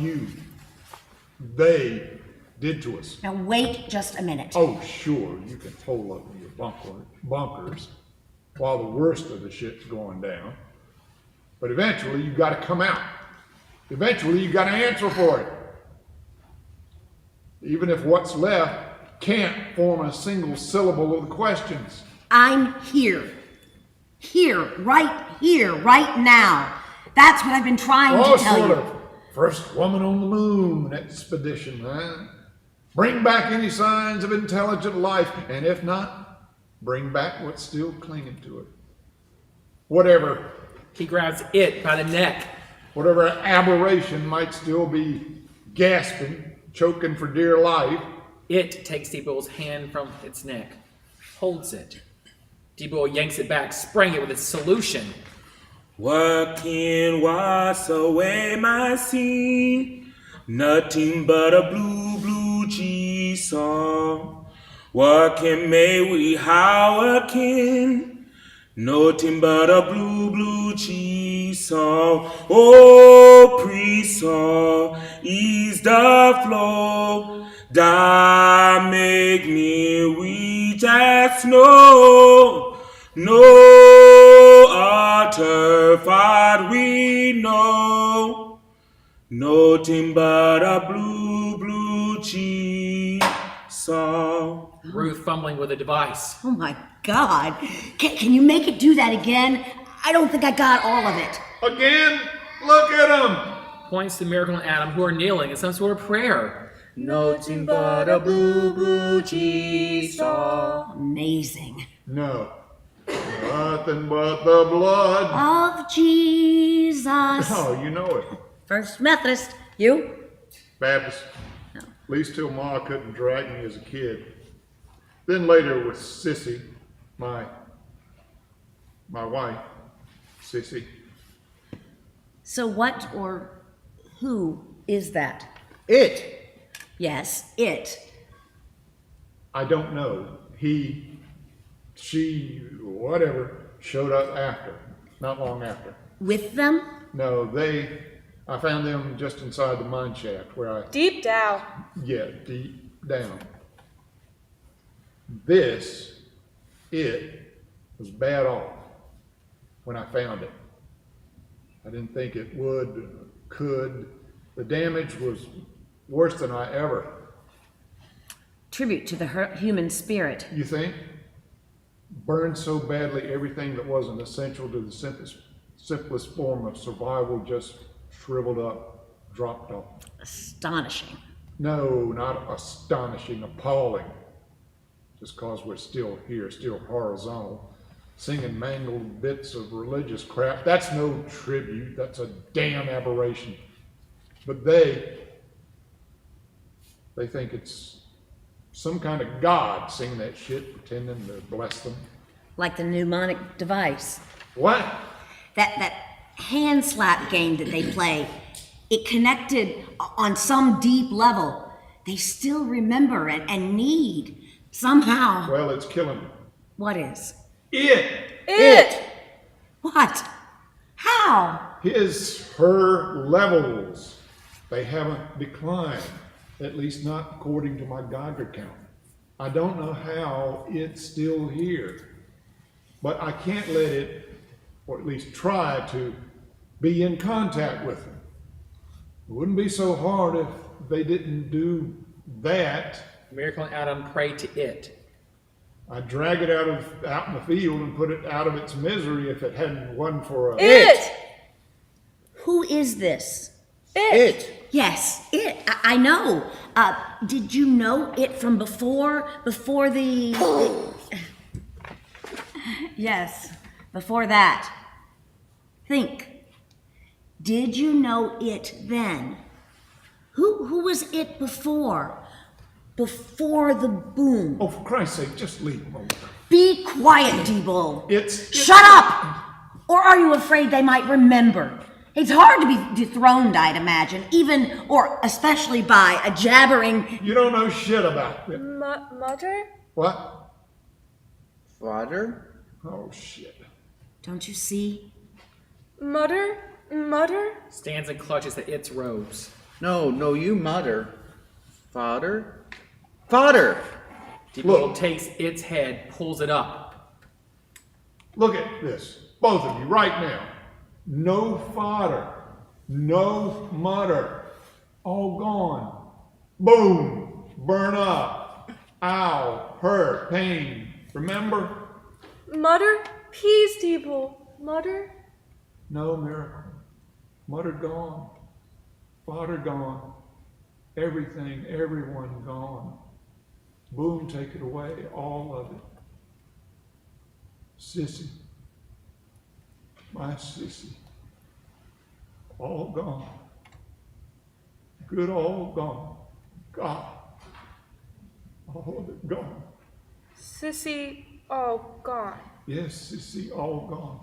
they did to us. Now wait just a minute. Oh, sure, you can hole up in your bunkers while the worst of the shit's going down. But eventually you gotta come out. Eventually you gotta answer for it. Even if what's left can't form a single syllable of the questions. I'm here. Here, right now. That's what I've been trying Oh, to tell sort you. of. First woman on the moon expedition, huh? Bring back any signs of intelligent life, and if not, bring back what's still clinging to it. Whatever He grabs It by the neck. whatever aberration might still be gasping, choking for dear life. It takes Debo's hand from its neck, holds it. Debo yanks it back, spraying it with its solution. What can wash away my sin? Nothing but a blue, blue Jesus. What can make we how again? Nothing but a blue, blue Jesus. Oh, priest, is the flow that make me weak as snow. No other God we know, nothing but a blue, blue Jesus. Ruth fumbling with a device. Oh my God. Can you make it do that again? I don't think I got all of it. Again, look at him. Points to Miracle and Adam, who are kneeling in some sort of prayer. Nothing but a blue, blue Jesus. Amazing. No, nothing but the blood. Of Jesus. Oh, you know it. First Methodist. You? Baptist. At least till Ma couldn't drag me as a kid. Then later with Sissy, my wife, Sissy. So what or who is that? It. Yes, it. I don't know. He, she, whatever, showed up after, not long after. With them? No, I found them just inside the mine shaft where I, Deep down. yeah, deep down. It was bad off when I found it. I didn't think it could. The damage was worse than I ever. Tribute to the human spirit. You think? Burned so badly, everything that wasn't essential to the simplest form of survival just shriveled up, dropped off. Astonishing. No, not astonishing, appalling. Just cause we're still here, still horizontal, singing mangled bits of religious crap. That's no tribute, that's a damn aberration. But they think it's some kind of god singing that shit, pretending to bless them. Like the mnemonic device. What? That hand slap game that they play, it connected on some deep level. They still remember and need somehow. Well, it's killing them. What is? It. What? How? Her levels. They haven't declined, at least not according to my Geiger count. I don't know how it's still here, but I can't let it, or at least try to, be in contact with them. It wouldn't be so hard if they didn't do that. Miracle and Adam pray to it. I'd drag it out in the field and put it out of its misery if it hadn't won for a... It. Who is this? It. Yes, it. I know. Did you know it from before the... Yes, before that. Think. Did you know it then? Who was it before? Before the boom. Oh, for Christ's sake, just leave them alone. Be quiet, D-Bull. It's... Shut up! Or are you afraid they might remember? It's hard to be dethroned, I'd imagine, even or especially by a jabbering... You don't know shit about it. Mother? What? Father? Oh, shit. Don't you see? Mother? Stands and clutches at its robes. No, you mutter. Father? Father! Debo Look. takes its head, pulls it up. Look at this, both of you, right now. No father, no mother, all gone. Boom, burn up, ow, hurt, pain. Remember? Mother? Peace, people. Mother? No miracle. Mother gone, father gone, everything, everyone gone. Boom, take it away, all of it. Sissy, my sissy, all gone. Good, all gone. God, all of it gone. Sissy, all gone. Yes, sissy, all gone.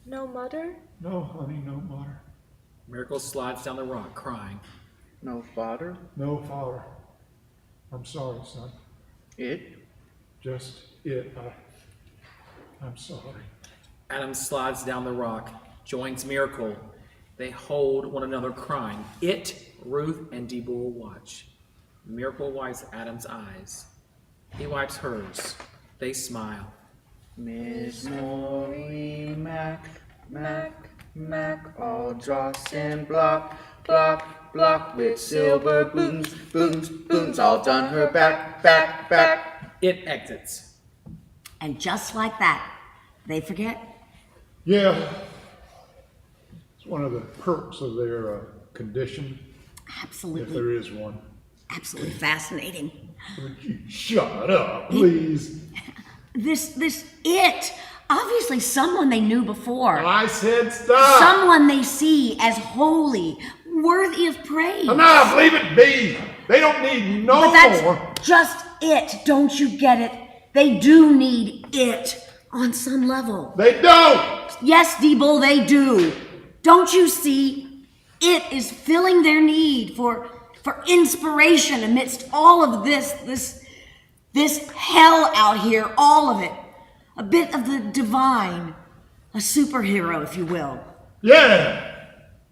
No mother? No honey, no mother, Miracle slides down the rock, crying. No father? no father. I'm sorry, son. It? Just it. I'm sorry. Adam slides down the rock, joins Miracle. They hold one another, crying. It, Ruth, and Debo watch. Miracle wipes Adam's eyes. He wipes hers. They smile. Miss Maury Mac, all dross and block, with silver booms, all done her back. It exits. And just like that, they forget. Yeah, it's one of the perks of their condition, if Absolutely, there is one. absolutely fascinating. Would you shut up, please? This it, obviously someone they knew before. I said stop. Someone they see as holy, worthy of praise. Enough, leave it be. They don't need no But that's more. just it. Don't you get it? They do need it on some level. They don't. Yes, D-Bull, they do. Don't you see? It is filling their need for inspiration amidst all of this hell out here, all of it. A bit of the divine, a superhero, if you will. Yeah,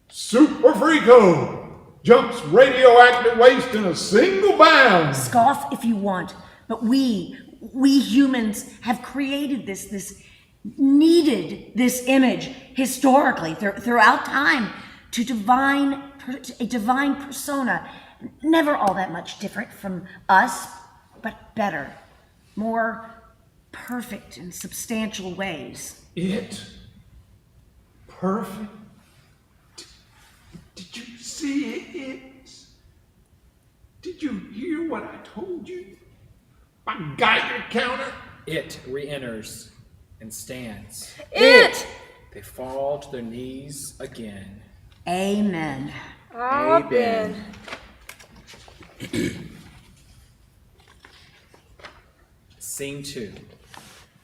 Super Freako jumps radioactive waste in a single bound. Scoff if you want, but we humans have created this needed this image historically throughout time to a divine persona, never all that much different from us, but better, more perfect in substantial ways. It perfect. Did you see it? Did you hear what I told you? My Geiger counter? It re-enters and stands. It! They fall to their knees again. Amen. Amen. Scene 2.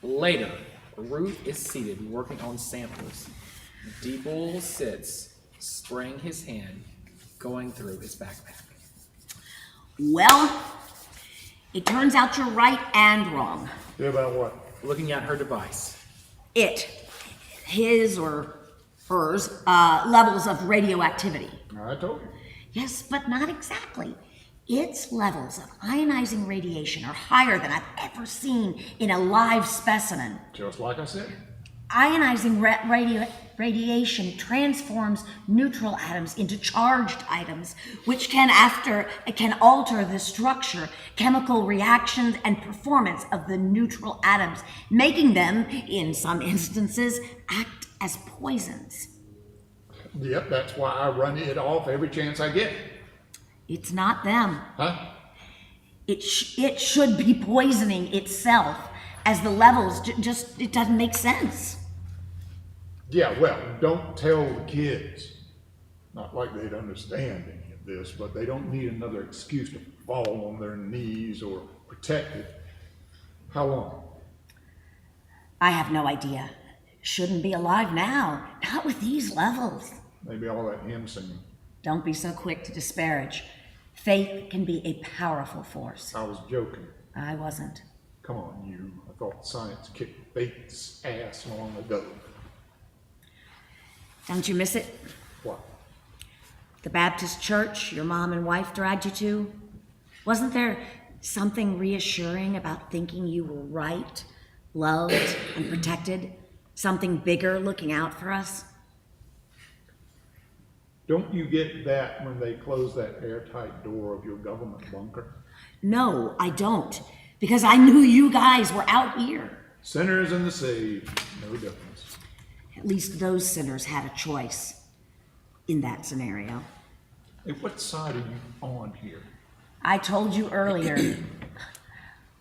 Later, Ruth is seated working on samples. D-Bull sits, spraying his hand, going through his backpack. Well, it turns out you're right and wrong. Yeah, about what? Looking at her device. His or hers, levels of radioactivity. I told you. Yes, but not exactly. Its levels of ionizing radiation are higher than I've ever seen in a live specimen. Just like I said. Ionizing radiation transforms neutral atoms into charged items, which can alter the structure, chemical reactions, and performance of the neutral atoms, making them, in some instances, act as poisons. Yep, that's why I run it off every chance I get. It's not them. Huh? It should be poisoning itself, as the levels it doesn't make sense. Yeah, well, don't tell the kids. Not like they'd understand any of this, but they don't need another excuse to fall on their knees or protected. How long? I have no idea. Shouldn't be alive now, not with these levels. Maybe all that hymn singing. Don't be so quick to disparage. Faith can be a powerful force. I was joking. I wasn't. Come on, you. I thought science kicked faith's ass long ago. Don't you miss it? What? The Baptist church your mom and wife dragged you to? Wasn't there something reassuring about thinking you were right, loved, and protected? Something bigger looking out for us? Don't you get that when they close that airtight door of your government bunker? No, I don't. Because I knew you guys were out here. Sinners and the saved, no difference. At least those sinners had a choice in that scenario. Hey, what side are you on here? I told you earlier,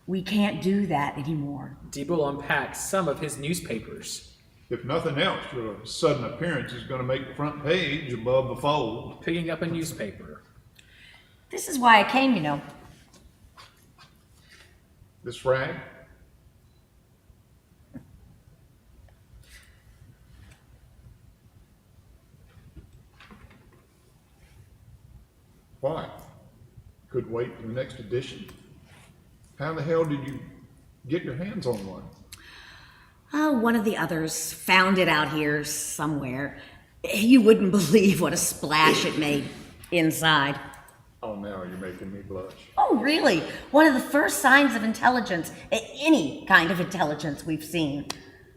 we can't do that anymore. D-Bull unpacks some of his newspapers. If nothing else, your sudden appearance is going to make the front page above the fold. Picking up a newspaper. This is why I came, you know. This rag? Why? Could wait for the next edition. How the hell did you get your hands on one? Oh, one of the others found it out here somewhere. You wouldn't believe what a splash it made inside. Oh, now you're making me blush. Oh, really? One of the first signs of intelligence, any kind of intelligence we've seen.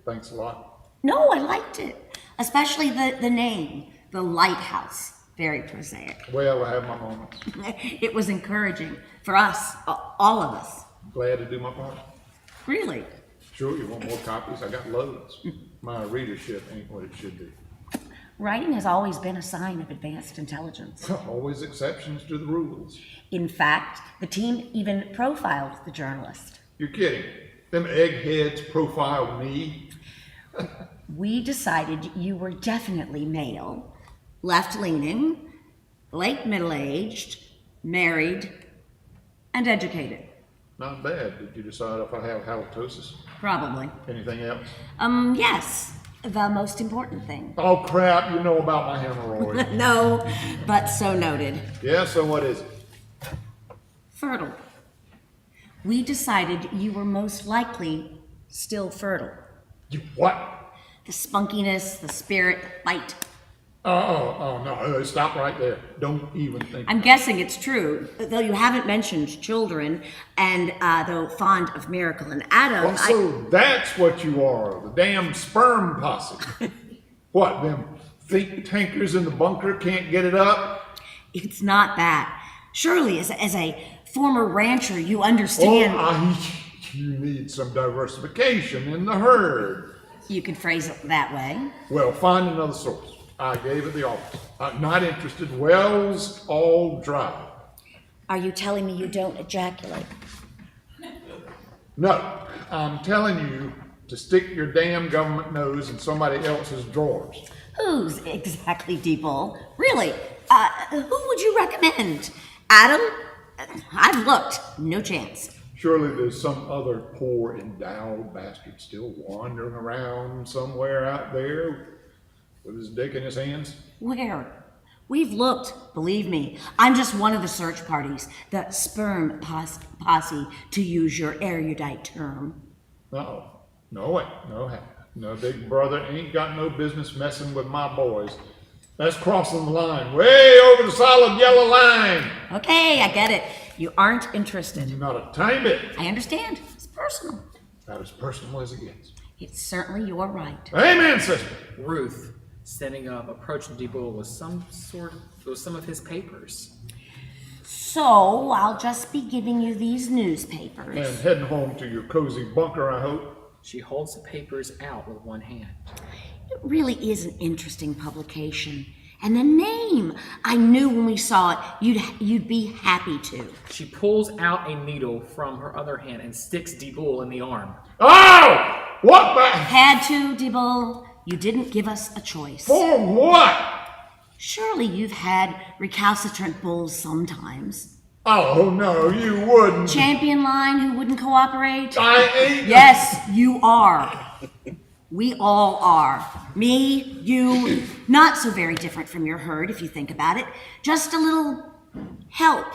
Thanks a lot. No, I liked it. Especially the name, the Lighthouse. Very prosaic. Well, I have my moments. It was encouraging for us, all of us. Glad to do my part. Really? Sure, you want more copies? I got loads. My readership ain't what it should be. Writing has always been a sign of advanced intelligence. Always exceptions to the rules. In fact, the team even profiled the journalist. You're kidding. Them eggheads profiled me. We decided you were definitely male, left-leaning, late middle-aged, married, and educated. Not bad. Did you decide if I have halitosis? Probably. Anything else? Yes. The most important thing. Oh, crap. You know about my hemorrhoid. No, but so noted. Yeah, so what is it? Fertile. We decided you were most likely still fertile. You what? The spunkiness, the spirit, bite. Oh, no. Stop right there. Don't even think. I'm guessing it's true, though you haven't mentioned children, and though fond of Miracle and Adam. Well, so that's what you are, the damn sperm posse. What, them think tankers in the bunker can't get it up? It's not that. Surely, as a former rancher, you understand. You need some diversification in the herd. You could phrase it that way. Well, find another source. I gave it the office. I'm not interested. Wells all dry. Are you telling me you don't ejaculate? No, I'm telling you to stick your damn government nose in somebody else's drawers. Who's exactly, Deeple? Really? Who would you recommend? Adam? I've looked. No chance. Surely there's some other poor endowed bastard still wandering around somewhere out there with his dick in his hands. Where? We've looked, believe me. I'm just one of the search parties, the sperm posse, to use your erudite term. No, big brother ain't got no business messing with my boys. That's crossing the line, way over the solid yellow line. Okay, I get it. You aren't interested. Not a tiny bit. I understand. It's personal. About as personal as it gets. It's certainly your right. Amen, sister. Ruth, standing up, approaching DeBull with some of his papers. So, I'll just be giving you these newspapers. And heading home to your cozy bunker, I hope. She holds the papers out with one hand. It really is an interesting publication. And the name, I knew when we saw it, you'd be happy to. She pulls out a needle from her other hand and sticks DeBull in the arm. Oh! What the? Had to, Deeble. You didn't give us a choice. For what? Surely you've had recalcitrant bulls sometimes. Oh, no, you wouldn't. Champion line who wouldn't cooperate? I ain't. Yes, you are. We all are. Me, you, not so very different from your herd if you think about it. Just a little help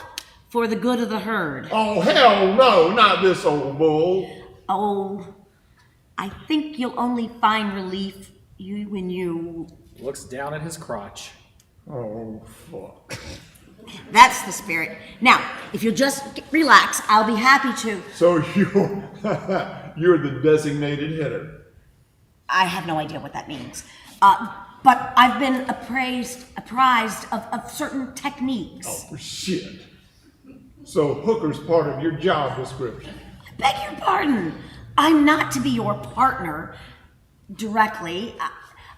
for the good of the herd. Oh, hell no, not this old bull. Oh, I think you'll only find relief when you... Looks down at his crotch. Oh, fuck. That's the spirit. Now, if you'll just relax, I'll be happy to. So you're the designated hitter. I have no idea what that means. But I've been apprised of certain techniques. Oh, shit. So hooker's part of your job description. Beg your pardon. I'm not to be your partner directly.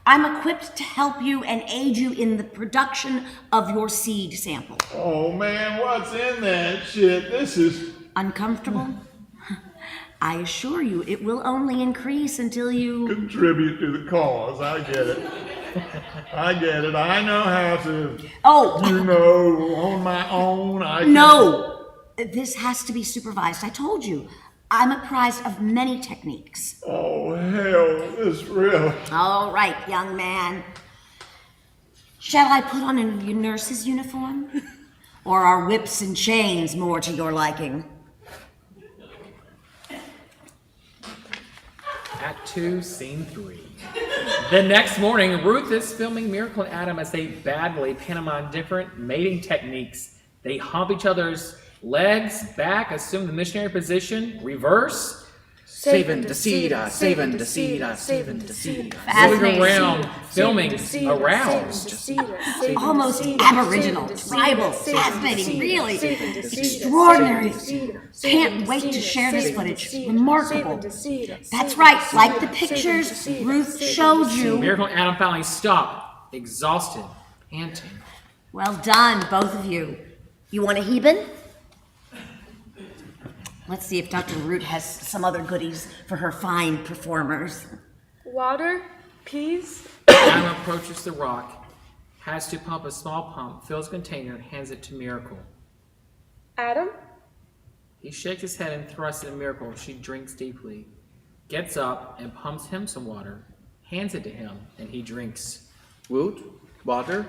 I'm equipped to help you and aid you in the production of your seed sample. Oh, man, what's in that shit? This is... Uncomfortable? I assure you, it will only increase until you... Contribute to the cause. I get it. I get it. I know how to... Oh! You know, on my own, I can... No! This has to be supervised. I told you. I'm apprised of many techniques. Oh, hell, this really... All right, young man. Shall I put on your nurse's uniform? Or are whips and chains more to your liking? Act 2, Scene 3. The next morning, Ruth is filming Miracle and Adam as they badly pantomime different mating techniques. They hump each other's legs, back, assume the missionary position, reverse. Save and deceive, save and deceive, save and deceive. Moving around, filming, aroused. Almost aboriginal, tribal, fascinating, really extraordinary. Can't wait to share this footage. Remarkable. That's right, like the pictures Ruth showed you. Miracle and Adam finally stop, exhausted, panting. Well done, both of you. You want a Heben? Let's see if Dr. Root has some other goodies for her fine performers. Water, peas. Adam approaches the rock, has to pump a small pump, fills a container, and hands it to Miracle. Adam? He shakes his head and thrusts it at Miracle. She drinks deeply, gets up and pumps him some water, hands it to him, and he drinks. Woot, water.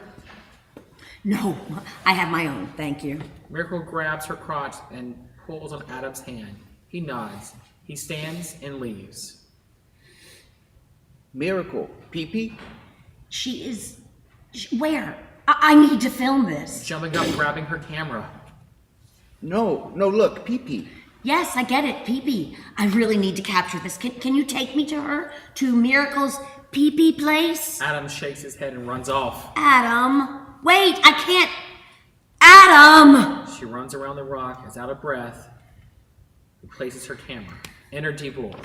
No, I have my own, thank you. Miracle grabs her crotch and pulls on Adam's hand. He nods. He stands and leaves. Miracle, pee-pee. Where? I need to film this. Jumping up, grabbing her camera. No, look, pee-pee. Yes, I get it, Pee-Pee. I really need to capture this. Can you take me to her? To Miracle's Pee-Pee place? Adam shakes his head and runs off. Adam! Wait, I can't... Adam! She runs around the rock, is out of breath, and places her camera. Enter deep water.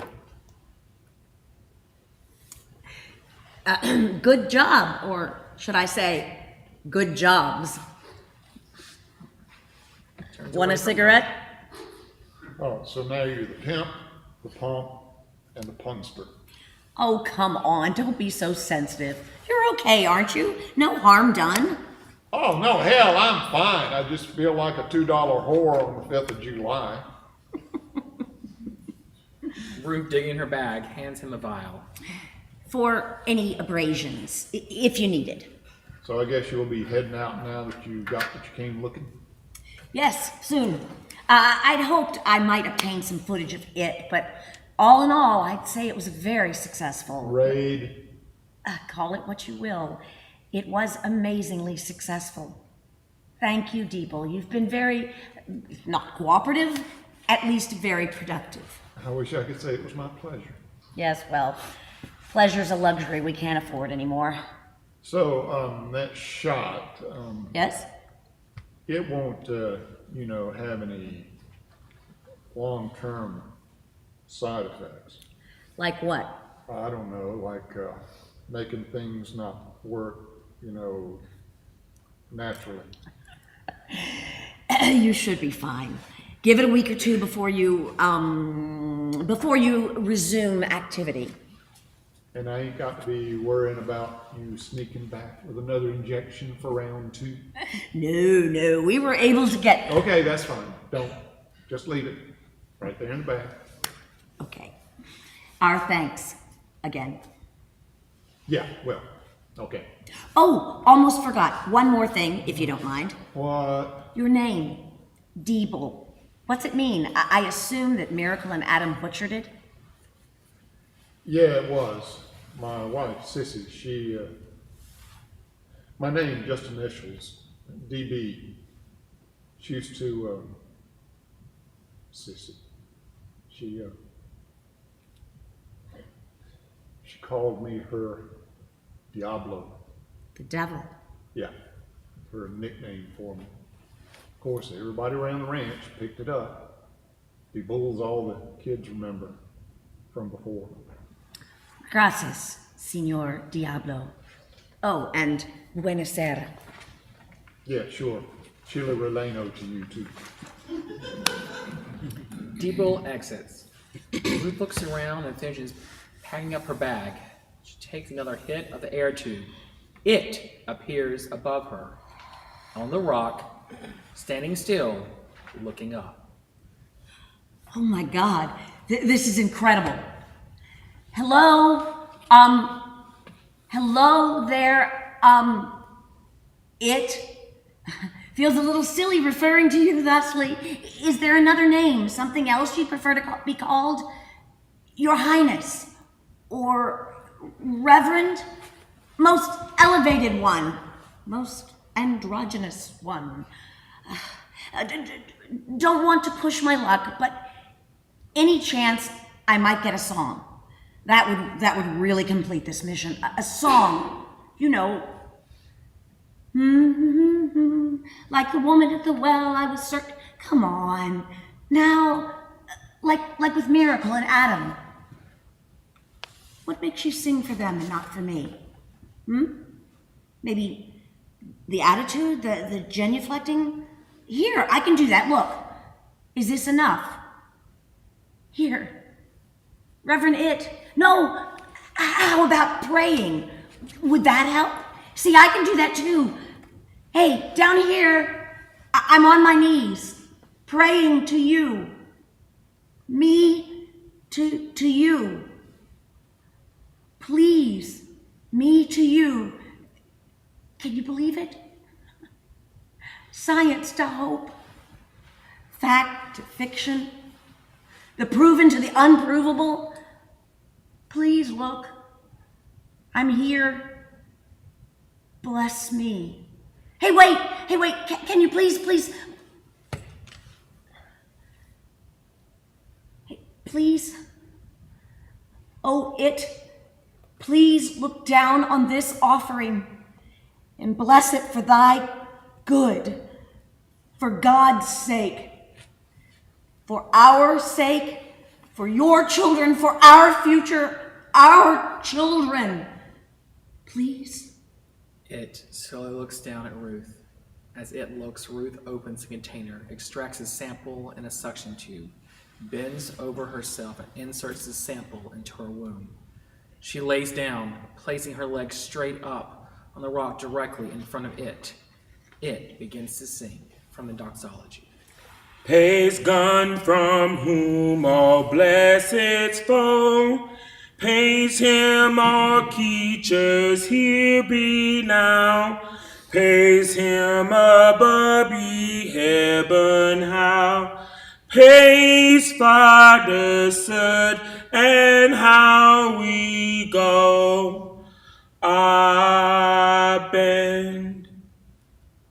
Good job, or should I say, good jobs. Want a cigarette? Oh, so now you're the pimp, the pump, and the punster. Oh, come on, don't be so sensitive. You're okay, aren't you? No harm done. Oh, no, hell, I'm fine. I just feel like a $2 whore on the 5th of July. Ruth, digging in her bag, hands him a vial. For any abrasions, if you need it. So I guess you'll be heading out now that you got what you came looking? Yes, soon. I'd hoped I might obtain some footage of it, but all in all, I'd say it was very successful. Raid. Call it what you will. It was amazingly successful. Thank you, Deeple. You've been very, not cooperative, at least very productive. I wish I could say it was my pleasure. Yes, well, pleasure's a luxury we can't afford anymore. So, that shot, Yes? it won't, have any long-term side effects. Like what? I don't know, like making things not work, naturally. You should be fine. Give it a week or two before you resume activity. And I ain't got to be worrying about you sneaking back with another injection for round 2. No, we were able to get... Okay, that's fine. Don't. Just leave it right there in the bag. Okay. Our thanks again. Yeah, well, okay. Oh, almost forgot. One more thing, if you don't mind. What? Your name, Deeble. What's it mean? I assume that Miracle and Adam butchered it? Yeah, it was. My wife, Sissy, she, my name, just initials, DB. She used to, Sissy. She called me her Diablo. The devil. Yeah, her nickname for me. Of course, everybody around the ranch picked it up. The bulls all the kids remember from before. Gracias, Senor Diablo. Oh, and buenasera. Yeah, sure. Chile Releno to you, too. Deeble exits. Ruth looks around and finishes packing up her bag. She takes another hit of the air tube. It appears above her, on the rock, standing still, looking up. Oh my God, this is incredible. Hello? Hello there, it? Feels a little silly referring to you thusly. Is there another name, something else you'd prefer to be called? Your Highness, or Reverend? Most elevated one, most androgynous one. Don't want to push my luck, but any chance I might get a song. That would really complete this mission. A song, like the woman at the well, I was certain. Come on, now, like with Miracle and Adam. What makes you sing for them and not for me? Maybe the attitude, the genuflecting? Here, I can do that. Look, is this enough? Here, Reverend It. No, how about praying? Would that help? See, I can do that too. Hey, down here, I'm on my knees, praying to you. Me to you. Please, me to you. Can you believe it? Science to hope, fact to fiction, the proven to the unprovable. Please look, I'm here. Bless me. Hey, wait, can you please? Hey, please. Oh, it, please look down on this offering and bless it for thy good, for God's sake, for our sake, for your children, for our future, our children. Please. It slowly looks down at Ruth As it looks, Ruth opens the container, extracts a sample in a suction tube, bends over herself, and inserts the sample into her womb. She lays down, placing her legs straight up on the rock directly in front of it. It begins to sing from the doxology. Praise God from whom all blessings flow. Praise him, all creatures here be now. Praise him above ye heaven how. Praise Father, Son, and how we go. Amen.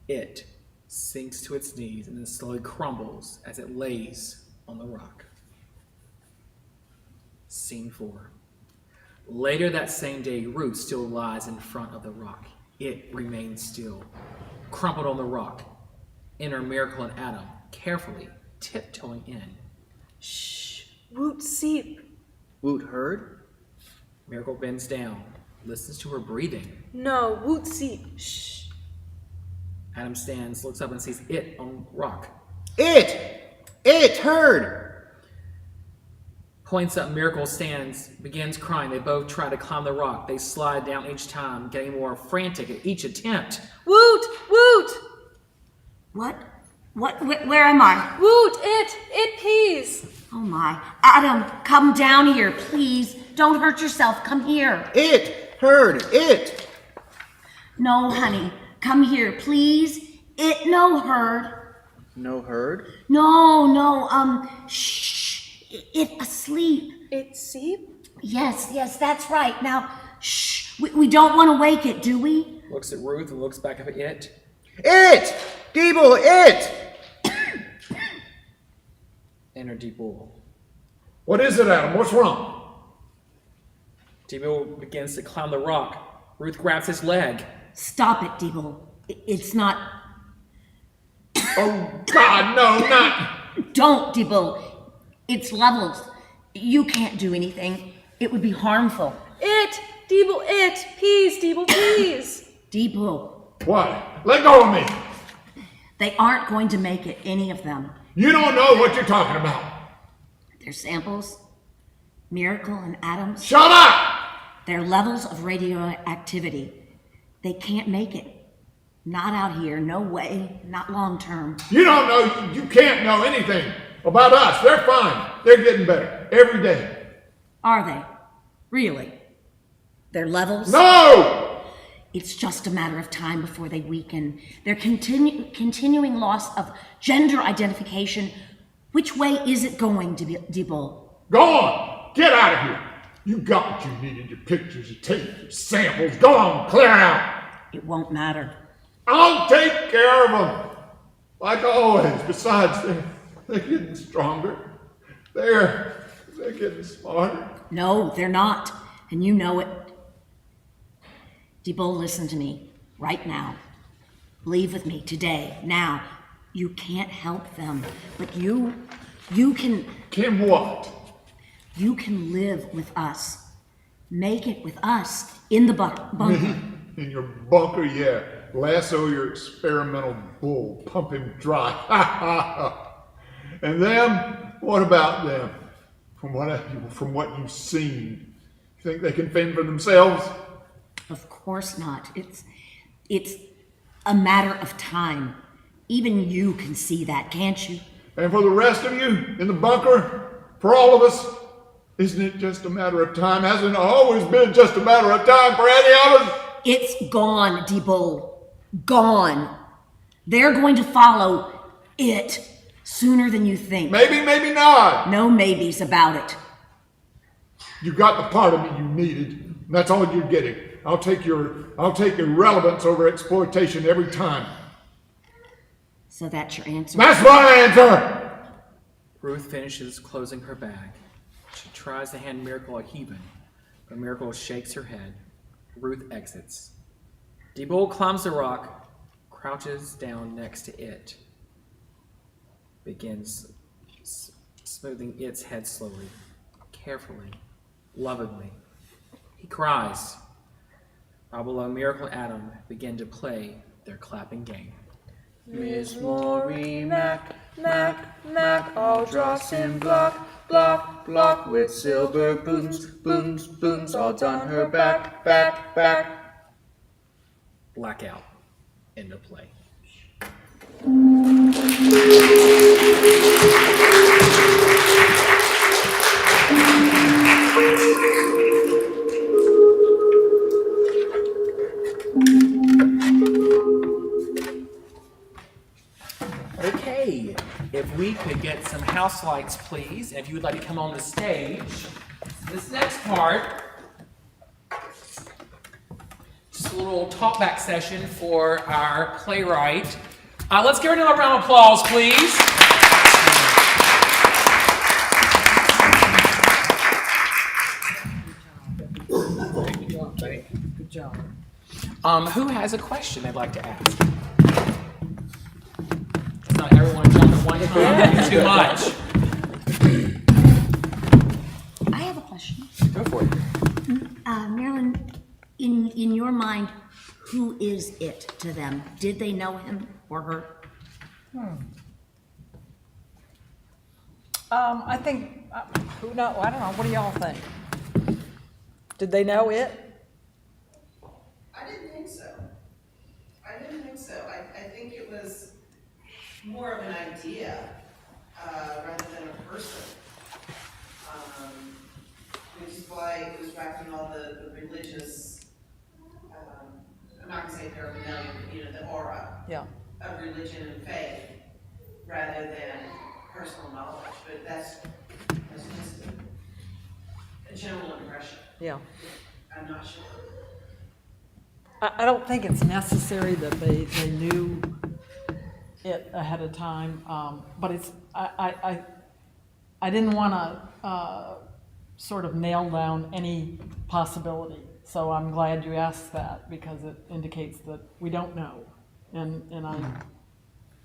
It sinks to its knees and then slowly crumbles as it lays on the rock. Scene 4. Later that same day, Ruth still lies in front of the rock. It remains still, crumpled on the rock. Enter Miracle and Adam, carefully tiptoeing in. Shh. Woot seep. Woot heard? Miracle bends down, listens to her breathing. No, woot seep. Shh. Adam stands, looks up and sees it on rock. It heard. Points up, Miracle stands, begins crying. They both try to climb the rock. They slide down each time, getting more frantic at each attempt. Woot, woot. What? Where am I? Woot, it pees. Oh my. Adam, come down here, please. Don't hurt yourself. Come here. It heard. It. No, honey. Come here, please. It no heard. No heard? No, shh. It asleep. It seep? Yes, that's right. Now, shh. We don't want to wake it, do we? Looks at Ruth and looks back up at it. It! Deeble, it! Enter Deeble. What is it, Adam? What's wrong? Deeble begins to climb the rock. Ruth grabs his leg. Stop it, Deeble. It's not... Oh, God, no, not... Don't, Deeble. It's levels. You can't do anything. It would be harmful. It, Deeble, it, peas, Deeble, peas. Deeble. What? Let go of me. They aren't going to make it, any of them. You don't know what you're talking about. Their samples, Miracle and Adams, Shut up! their levels of radioactivity. They can't make it. Not out here, no way, not long term. You don't know, you can't know anything about us. They're fine. They're getting better every day. Are they? Really? Their levels? No! It's just a matter of time before they weaken. Their continuing loss of gender identification. Which way is it going, Deeble? Go on. Get out of here. You got what you needed, your pictures, your tape, your samples. Go on, clear out. It won't matter. I'll take care of them. Like always. Besides, they're getting stronger. They're getting smarter. No, they're not. And you know it. Deeble, listen to me. Right now. Leave with me today. Now. You can't help them. But you can... Can what? You can live with us. Make it with us in the bunker. In your bunker, yeah. Lasso your experimental bull. Pump him dry. Ha ha ha. And them? What about them? From what you've seen, you think they can fend for themselves? Of course not. It's a matter of time. Even you can see that, can't you? And for the rest of you in the bunker, for all of us, isn't it just a matter of time? Hasn't it always been just a matter of time for any of us? It's gone, Deeble. Gone. They're going to follow it sooner than you think. Maybe, maybe not. No maybes about it. You got the part of me you needed, and that's all you're getting. I'll take irrelevance over exploitation every time. So that's your answer? That's my answer! Ruth finishes closing her bag. She tries to hand Miracle a Heban, but Miracle shakes her head. Ruth exits. Deeble climbs the rock, crouches down next to it, begins smoothing its head slowly, carefully, lovingly. He cries. While below, Miracle and Adam begin to play their clapping game. Miss Maury Mac, Mac, Mac, all dross and block, block, block, with silver boons, boons, boons, all down her back, back, back. Blackout. End of play. Okay, if we could get some house lights, please. And if you would like to come on the stage, this next part, just a little talkback session for our playwright. Let's give her another round of applause, please. Good job. Who has a question they'd like to ask? It's not everyone jump at one time. It's too much. I have a question. Go for it. Marilynn, in your mind, who is it to them? Did they know him or her? I think, who knows, I don't know, what do y'all think? Did they know it? I didn't think so. I think it was more of an idea rather than a person. Which is why it was wrapping all the religious, I'm not going to say paraphernalia, but the aura of religion and faith rather than personal knowledge. But that's just a general impression. Yeah. I'm not sure. I don't think it's necessary that they knew it ahead of time, but it's, I didn't want to sort of nail down any possibility. So I'm glad you asked that because it indicates that we don't know. And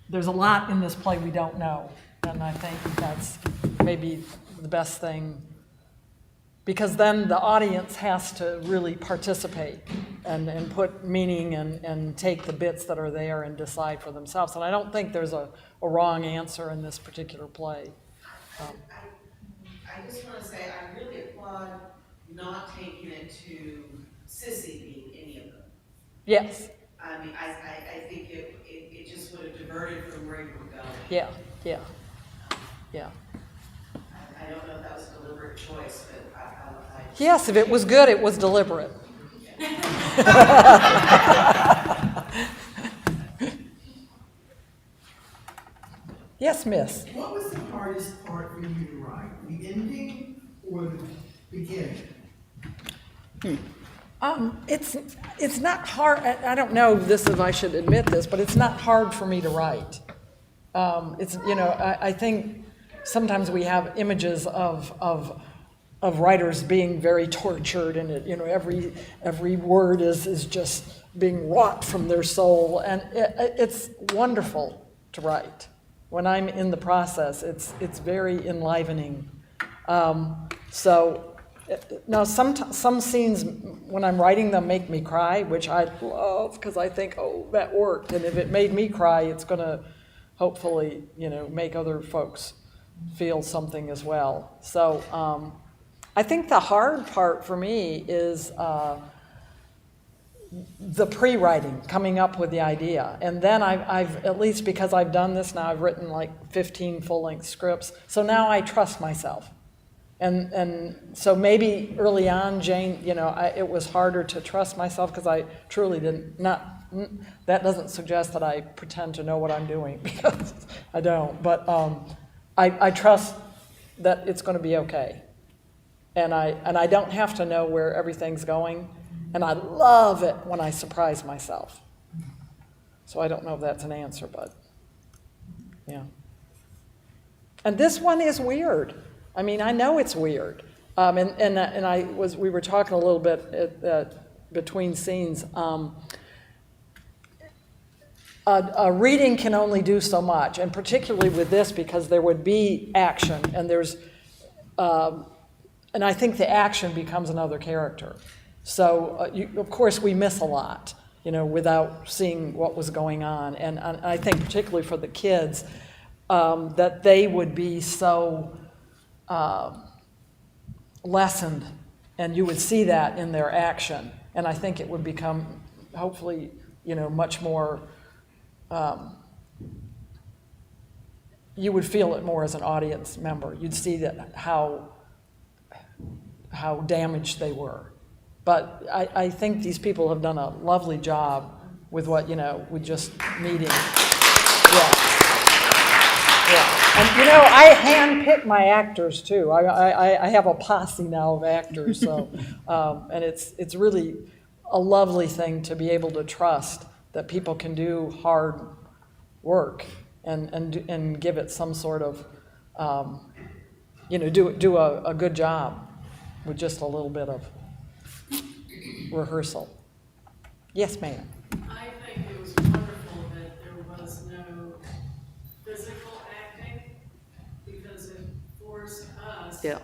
there's a lot in this play we don't know. And I think that's maybe the best thing, because then the audience has to really participate and put meaning and take the bits that are there and decide for themselves. And I don't think there's a wrong answer in this particular play. I just want to say I really applaud not taking it to Sissy being any of them. Yes. I mean, I think it just would have diverted from where you were going. Yeah. I don't know if that was a deliberate choice, but I Yes, if it was good, it was deliberate. Yes, miss. What was the hardest part for you to write? The ending or the beginning? It's not hard. I don't know this if I should admit this, but it's not hard for me to write. I think sometimes we have images of writers being very tortured, and every word is just being wrought from their soul, and it's wonderful to write. When I'm in the process, it's very enlivening. Now some scenes when I'm writing them make me cry, which I love because I think, oh, that worked, and if it made me cry, it's going to hopefully make other folks feel something as well. So I think the hard part for me is the pre-writing, coming up with the idea. And then I've, at least because I've done this now, I've written like 15 full-length scripts. So now I trust myself. And so maybe early on, Jane, it was harder to trust myself because I truly that doesn't suggest that I pretend to know what I'm doing, because I don't. But I trust that it's going to be okay. And I don't have to know where everything's going. And I love it when I surprise myself. So I don't know if that's an answer, but yeah. And this one is weird. I mean, I know it's weird. We were talking a little bit between scenes. A reading can only do so much, and particularly with this, because there would be action, and I think the action becomes another character. So, of course, we miss a lot. without seeing what was going on. And I think particularly for the kids, that they would be so lessened, and you would see that in their action. And I think it would become, hopefully, much more, you would feel it more as an audience member. You'd see that how damaged they were. But I think these people have done a lovely job with what, with just meeting. Yeah. And I handpick my actors too. I have a posse now of actors, so and it's really a lovely thing to be able to trust that people can do hard work and give it some sort of do a good job with just a little bit of rehearsal. Yes, ma'am. I think it was wonderful that there was no physical acting, because it forced us Yeah.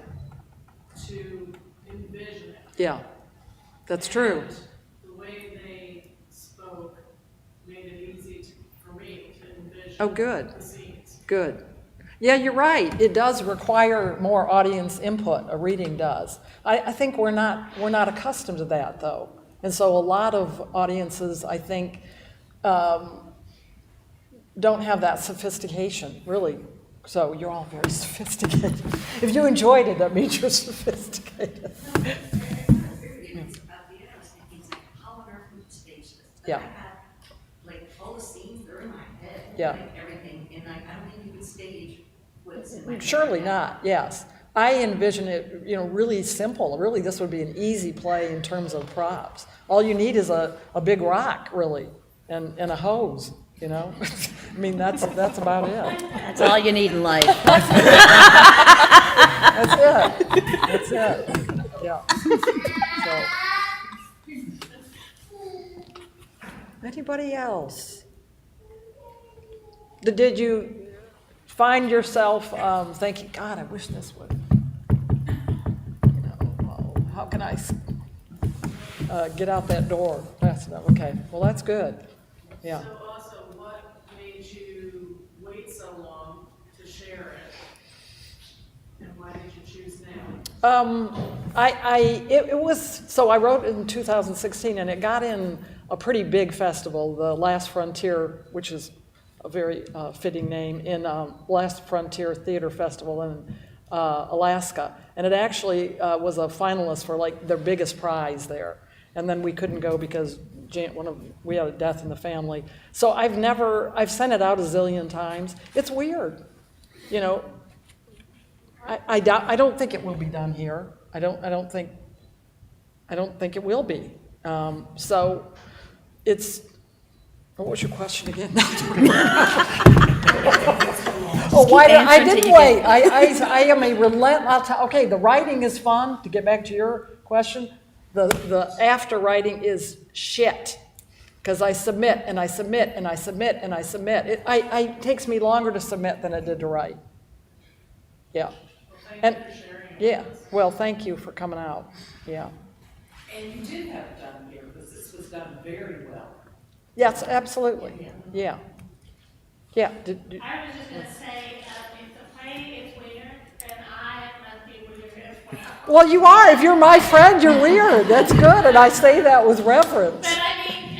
to envision it. Yeah, that's true. And the way they spoke made it easy for me to envision Oh, good. the scenes. Good. Yeah, you're right. It does require more audience input. A reading does. I think we're not accustomed to that, though, and so a lot of audiences, I think, don't have that sophistication, really. So you're all very sophisticated. If you enjoyed it, that means you're sophisticated. Yeah. Like all the scenes, they're in my head. Yeah. Like everything, and I don't think you could stage what's in my head. Surely not, yes. I envision it, really simple. Really, this would be an easy play in terms of props. All you need is a big rock, really, and a hose, I mean, that's about it. That's all you need in life. That's it. Yeah. So. Anybody else? Did you find yourself thinking, God, I wish this would, how can I get out that door fast enough? Okay, well, that's good. Yeah. So also, what made you wait so long to share it? And why did you choose now? It was, so I wrote it in 2016, and it got in a pretty big festival, the Last Frontier, which is a very fitting name, in Last Frontier Theater Festival in Alaska. And it actually was a finalist for like their biggest prize there. And then we couldn't go because we had a death in the family. So I've sent it out a zillion times. It's weird, I don't think it will be done here. I don't think it will be. So it's, what was your question again? I didn't wait. I am a relentless, okay, the writing is fun, to get back to your question. The after writing is shit, because I submit and I submit and I submit and I submit. It takes me longer to submit than it did to write. Yeah. And yeah, well, thank you for coming out. Yeah. And you did have it done here, because this was done very well. Yes, absolutely. Yeah. Yeah. I was just going to say, if the play is weird, then I must be weird as well. Well, you are. If you're my friend, you're weird. That's good, and I say that with reverence. But I mean,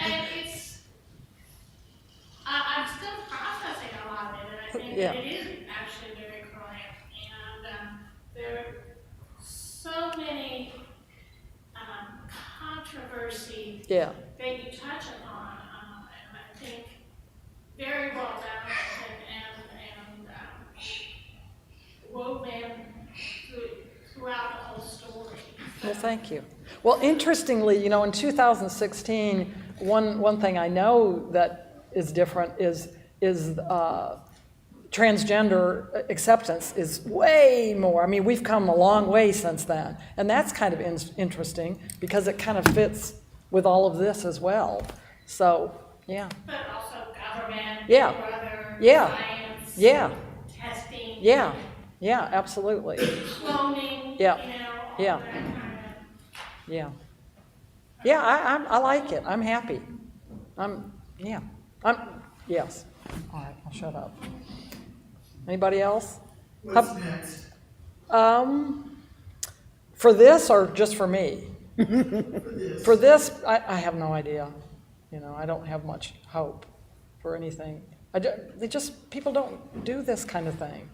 I'm still processing a lot of it, and I think that it is actually very correct. And there are so many controversies that you touch upon, and I think very well done and woven throughout the whole story. Well, thank you. Well, interestingly, in 2016, one thing I know that is different is transgender acceptance is way more. I mean, we've come a long way since then, and that's kind of interesting because it kind of fits with all of this as well. So, yeah. But also government, science, testing. Yeah, absolutely. Cloning, Yeah. all that kind of. Yeah, I like it. I'm happy. Yes. All right, I'll shut up. Anybody else? What's next? For this or just for me? For this? For this, I have no idea. You know, I don't have much hope for anything. People don't do this kind of thing.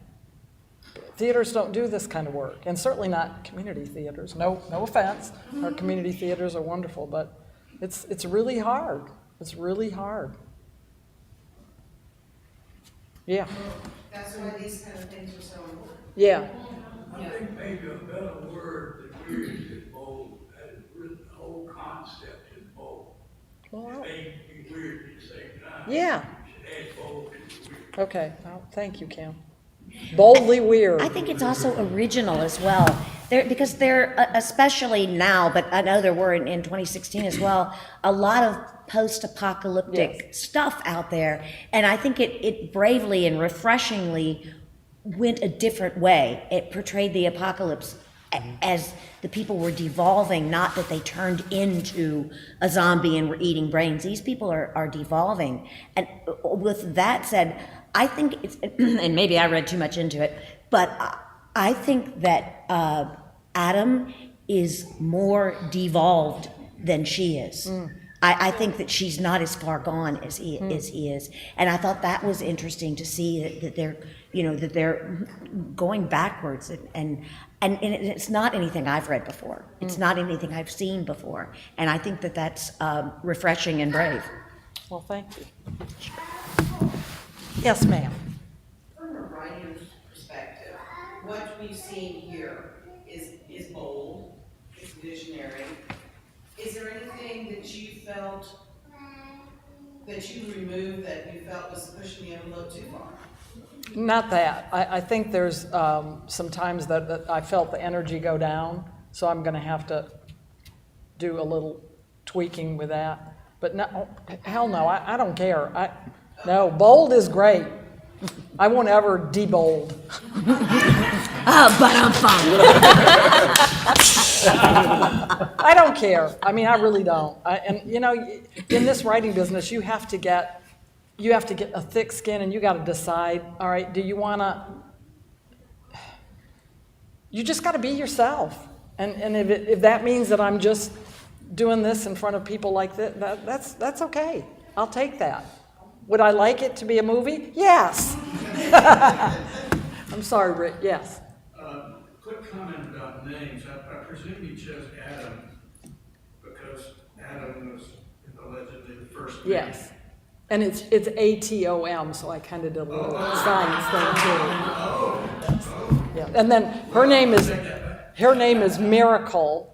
Theaters don't do this kind of work, and certainly not community theaters. No offense. Our community theaters are wonderful, but it's really hard. It's really hard. Yeah. That's why these kind of things are so important. Yeah. I think maybe a better word that we use is bold. The whole concept is bold. Well, It may be weird at the same time. Yeah. You should add bold into weird. Okay. Well, thank you, Kim. Boldly weird. I think it's also original as well. Because there, especially now, but I know there were in 2016 as well, a lot of post-apocalyptic stuff out there. And I think it bravely and refreshingly went a different way. It portrayed the apocalypse as the people were devolving, not that they turned into a zombie and were eating brains. These people are devolving. And with that said, I think it's, and maybe I read too much into it, but I think that Adam is more devolved than she is. I think that she's not as far gone as he is, and I thought that was interesting to see that they're going backwards, and it's not anything I've read before. It's not anything I've seen before, and I think that that's refreshing and brave. Well, thank you. Yes, ma'am. From a writer's perspective, what we've seen here is bold, it's visionary. Is there anything that you felt that you removed that you felt was pushing the envelope too far? Not that. I think there's some times that I felt the energy go down, so I'm going to have to do a little tweaking with that. But no, hell no, I don't care. No, bold is great. I won't ever de-bold. But I'm fine. I don't care. I mean, I really don't. And you know, in this writing business, you have to get a thick skin, and you got to decide. All right, do you want to? You just got to be yourself. And if that means that I'm just doing this in front of people like this, that's okay. I'll take that. Would I like it to be a movie? Yes. I'm sorry, Rick. Yes. Quick comment about names. I presume you chose Adam because Adam was allegedly the first name. Yes. And it's ATOM, so I kind of did a little science thing too. Yeah. And then her name is Miracle,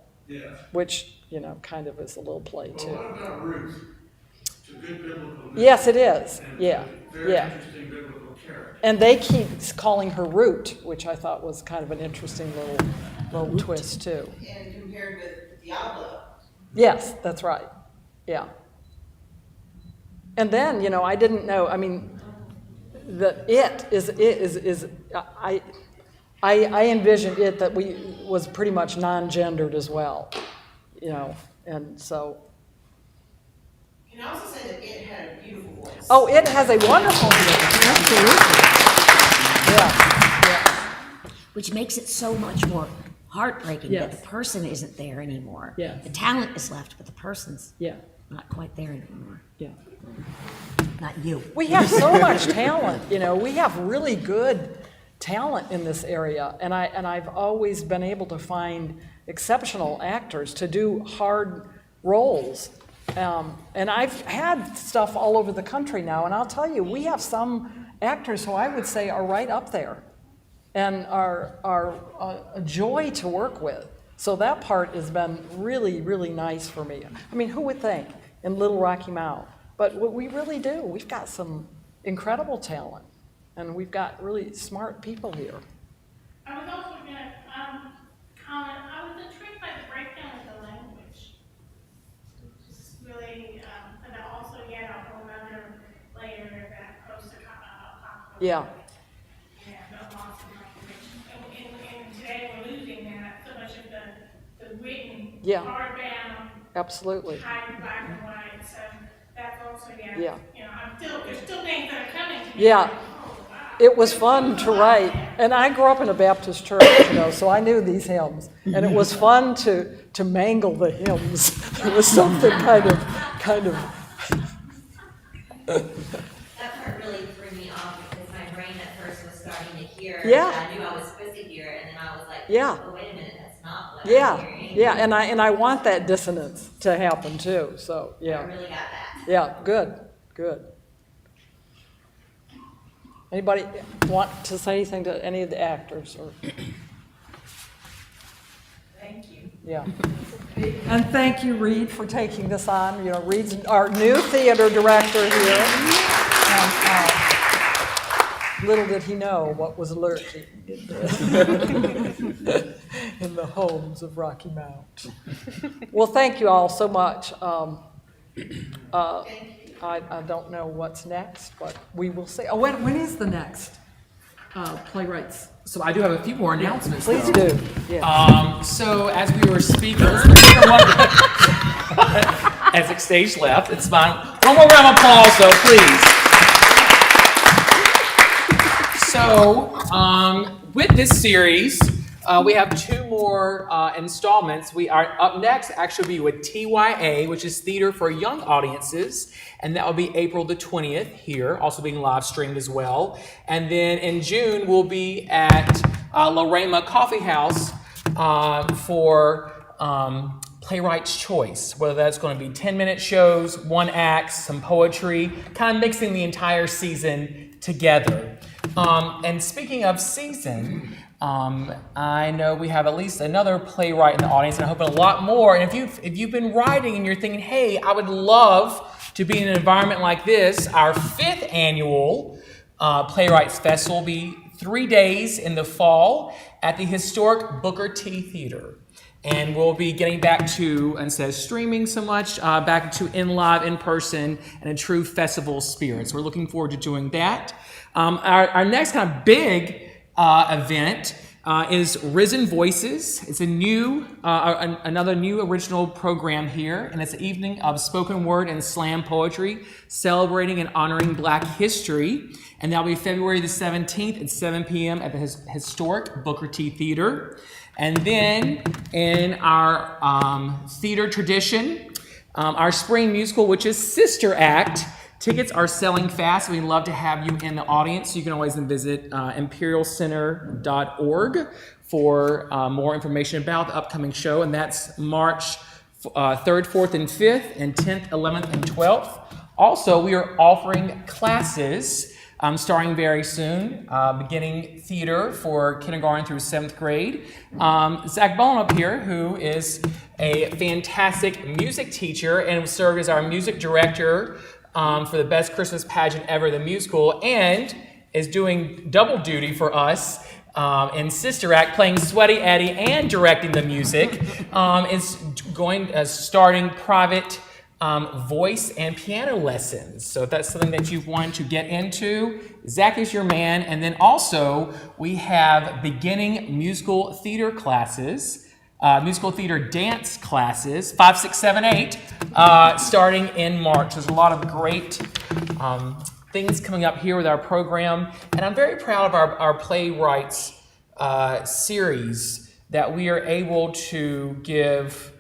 which kind of is a little play too. Well, what about Ruth? It's a good biblical name. Yes, it is. Yeah. Very interesting biblical character. And they keep calling her Root, which I thought was kind of an interesting little twist too. And compared with Diablo. Yes, that's right. Yeah. And then, I didn't know, I mean, that I envisioned it that was pretty much non-gendered as well, and so. Can I also say that it had a beautiful voice? Oh, it has a wonderful voice. Absolutely. Yeah. Which makes it so much more heartbreaking that the person isn't there anymore. Yeah. The talent is left, but the person's not quite there anymore. Yeah. Not you. We have so much talent, we have really good talent in this area, and I've always been able to find exceptional actors to do hard roles. And I've had stuff all over the country now, and I'll tell you, we have some actors who I would say are right up there and are a joy to work with. So that part has been really, really nice for me. I mean, who would think in Little Rocky Mount? But what we really do, we've got some incredible talent, and we've got really smart people here. I was also going to comment, I was intrigued by the breakdown of the language. Just really, and also yet a whole other layer that post-apocalypse. Yeah. Yeah, the loss of language. And today we're losing that, so much of the written, hardbound, absolutely. high black and white. So that's also so yeah, Yeah. you know, there's still things that are coming to me. Yeah. It was fun to write, and I grew up in a Baptist church, you know, so I knew these hymns, and it was fun to mangle the hymns. It was something kind of. That part really threw me off because my brain at first was starting to hear. Yeah. I knew I was supposed to hear, and then I was like, Yeah. oh, wait a minute, that's not what Yeah, I'm hearing. yeah, and I want that dissonance to happen too. So yeah. I really got that. Yeah, good. Anybody want to say anything to any of the actors or? Thank you. Yeah. And thank you, Reid, for taking this on. You know, Reid's our new theater director here. And, little did he know what was lurking in the homes of Rocky Mount. Well, thank you all so much. I don't know what's next, but we will see. Oh, when is the next Playwrights? So I do have a few more announcements. Please though. do. Yeah. So as we were speaking, as the stage left, it's fine. One more round of applause, though, please. So with this series, we have two more installments. We are up next, actually be with TYA, which is Theater for Young Audiences, and that will be April the 20th here, also being live streamed as well. And then in June, we'll be at Lorema Coffee House for Playwrights Choice, whether that's going to be 10-minute shows, one act, some poetry, kind of mixing the entire season together. And speaking of season, I know we have at least another playwright in the audience, and I'm hoping a lot more. And if you've been writing and you're thinking, hey, I would love to be in an environment like this, our 5th annual Playwrights Festival will be 3 days in the fall at the historic Booker T Theater. And we'll be getting back to, instead of streaming so much, back to live, in person, and a true festival spirit. So we're looking forward to doing that. Our next kind of big event is Risen Voices. It's a new, another new original program here, and it's an evening of spoken word and slam poetry, celebrating and honoring Black history. And that'll be February the 17th at 7 p.m. at the historic Booker T Theater. And then in our theater tradition, our spring musical, which is Sister Act, tickets are selling fast. We'd love to have you in the audience. You can always visit imperialcenter.org for more information about the upcoming show. And that's March 3rd, 4th, and 5th, and 10th, 11th, and 12th. Also, we are offering classes starting very soon, beginning theater for kindergarten through 7th grade. Zach Bolon up here, who is a fantastic music teacher and served as our music director for the Best Christmas Pageant Ever, the musical, and is doing double duty for us in Sister Act, playing Sweaty Eddie and directing the music, is starting private voice and piano lessons. So if that's something that you've wanted to get into, Zach is your man. And then also we have beginning musical theater classes, musical theater dance classes, 5, 6, 7, 8, starting in March. There's a lot of great things coming up here with our program. And I'm very proud of our Playwrights series, that we are able to give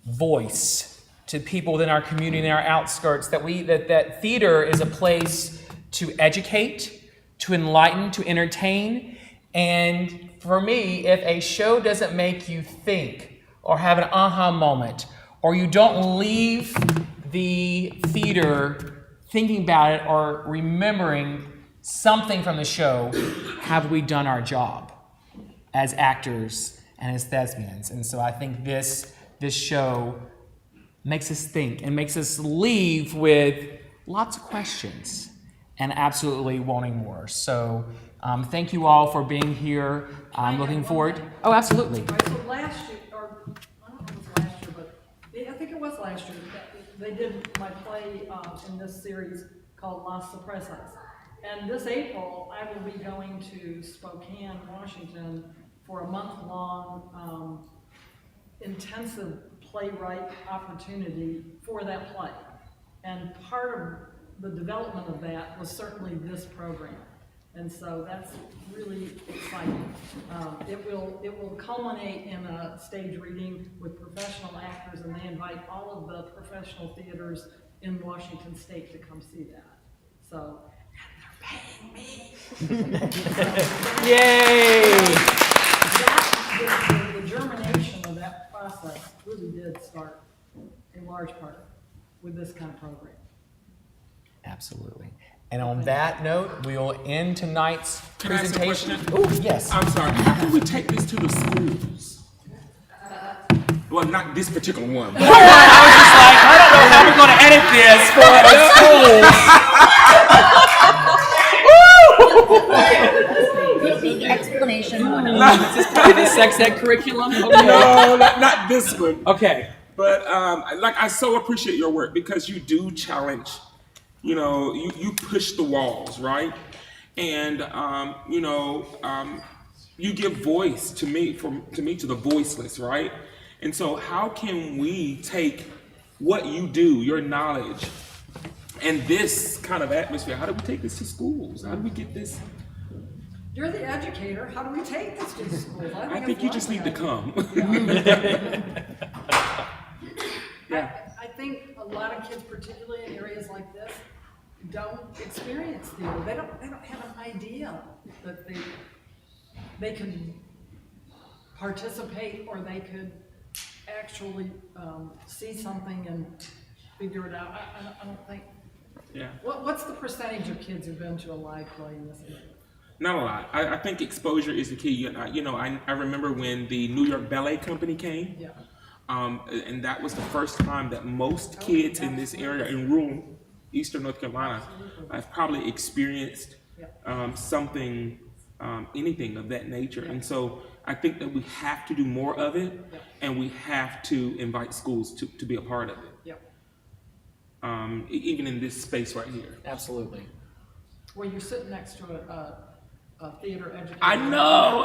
voice to people within our community and our outskirts, that theater is a place to educate, to enlighten, to entertain. And for me, if a show doesn't make you think or have an aha moment, or you don't leave the theater thinking about it or remembering something from the show, have we done our job as actors and as thespians? And so I think this show makes us think and makes us leave with lots of questions and absolutely wanting more. So thank you all for being here. I'm looking forward. Oh, absolutely. Right, so last year, or I don't know if it was last year, but I think it was last year, they did my play in this series called Las Sorpresas. And this April, I will be going to Spokane, Washington for a month-long intensive playwright opportunity for that play. And part of the development of that was certainly this program. And so that's really exciting. It will culminate in a stage reading with professional actors, and they invite all of the professional theaters in Washington State to come see that. So, and they're paying me. Yay! The germination of that process really did start in large part with this kind of program. Absolutely. And on that note, we will end tonight's Can I ask a presentation. question? Oh, yes. I'm sorry. How can we take this to the schools? Well, not this particular one. But I was just like, I don't know how we're going to edit this for the schools. Big explanation. Is this part of the sex ed curriculum? Okay. No, not this one. Okay. But like, I so appreciate your work because you do challenge. You know, you push the walls, right? And you give voice to the voiceless, right? And so, how can we take what you do, your knowledge, and this kind of atmosphere? How do we take this to schools? How do we get this? You're the educator. How do we take this to the schools? I think you just need to come. Yeah. I think a lot of kids, particularly in areas like this, don't experience theater. They don't have an idea that they can participate, or they could actually see something and figure it out. I don't think. Yeah. What's the percentage of kids who've been to a live play in this area? Not a lot. I think exposure is the key. I remember when the New York Ballet Company came. Yeah. And that was the first time that most kids in this area, in rural Eastern North Carolina, have probably experienced something, anything of that nature. And so I think that we have to do more of it, and we have to invite schools to be a part of it. Even in this space right here. Absolutely. Well, you're sitting next to a theater educator. I know.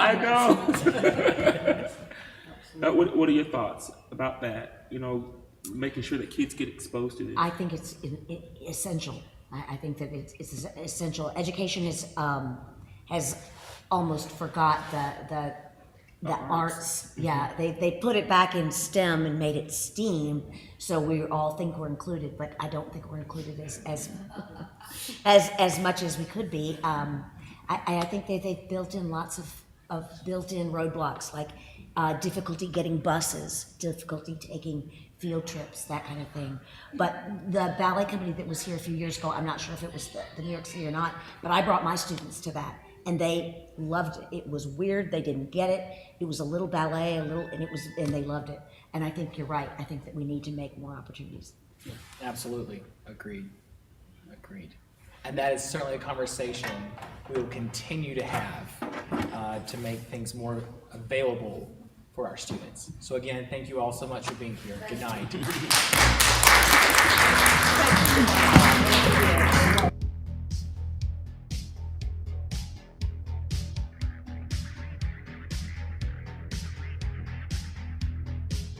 What are your thoughts about that? You know, making sure that kids get exposed to this. I think it's essential. I think that it's essential. Education has almost forgot the arts. Yeah, they put it back in STEM and made it STEAM, so we all think we're included, but I don't think we're included as much as we could be. I think they've built in lots of built-in roadblocks, like difficulty getting buses, difficulty taking field trips, that kind of thing. But the ballet company that was here a few years ago, I'm not sure if it was the New York City or not, but I brought my students to that, and they loved it. It was weird, they didn't get it. It was a little ballet, and they loved it. And I think you're right. I think that we need to make more opportunities. Yeah, absolutely. Agreed. And that is certainly a conversation we will continue to have to make things more available for our students. So again, thank you all so much for being here. Good night.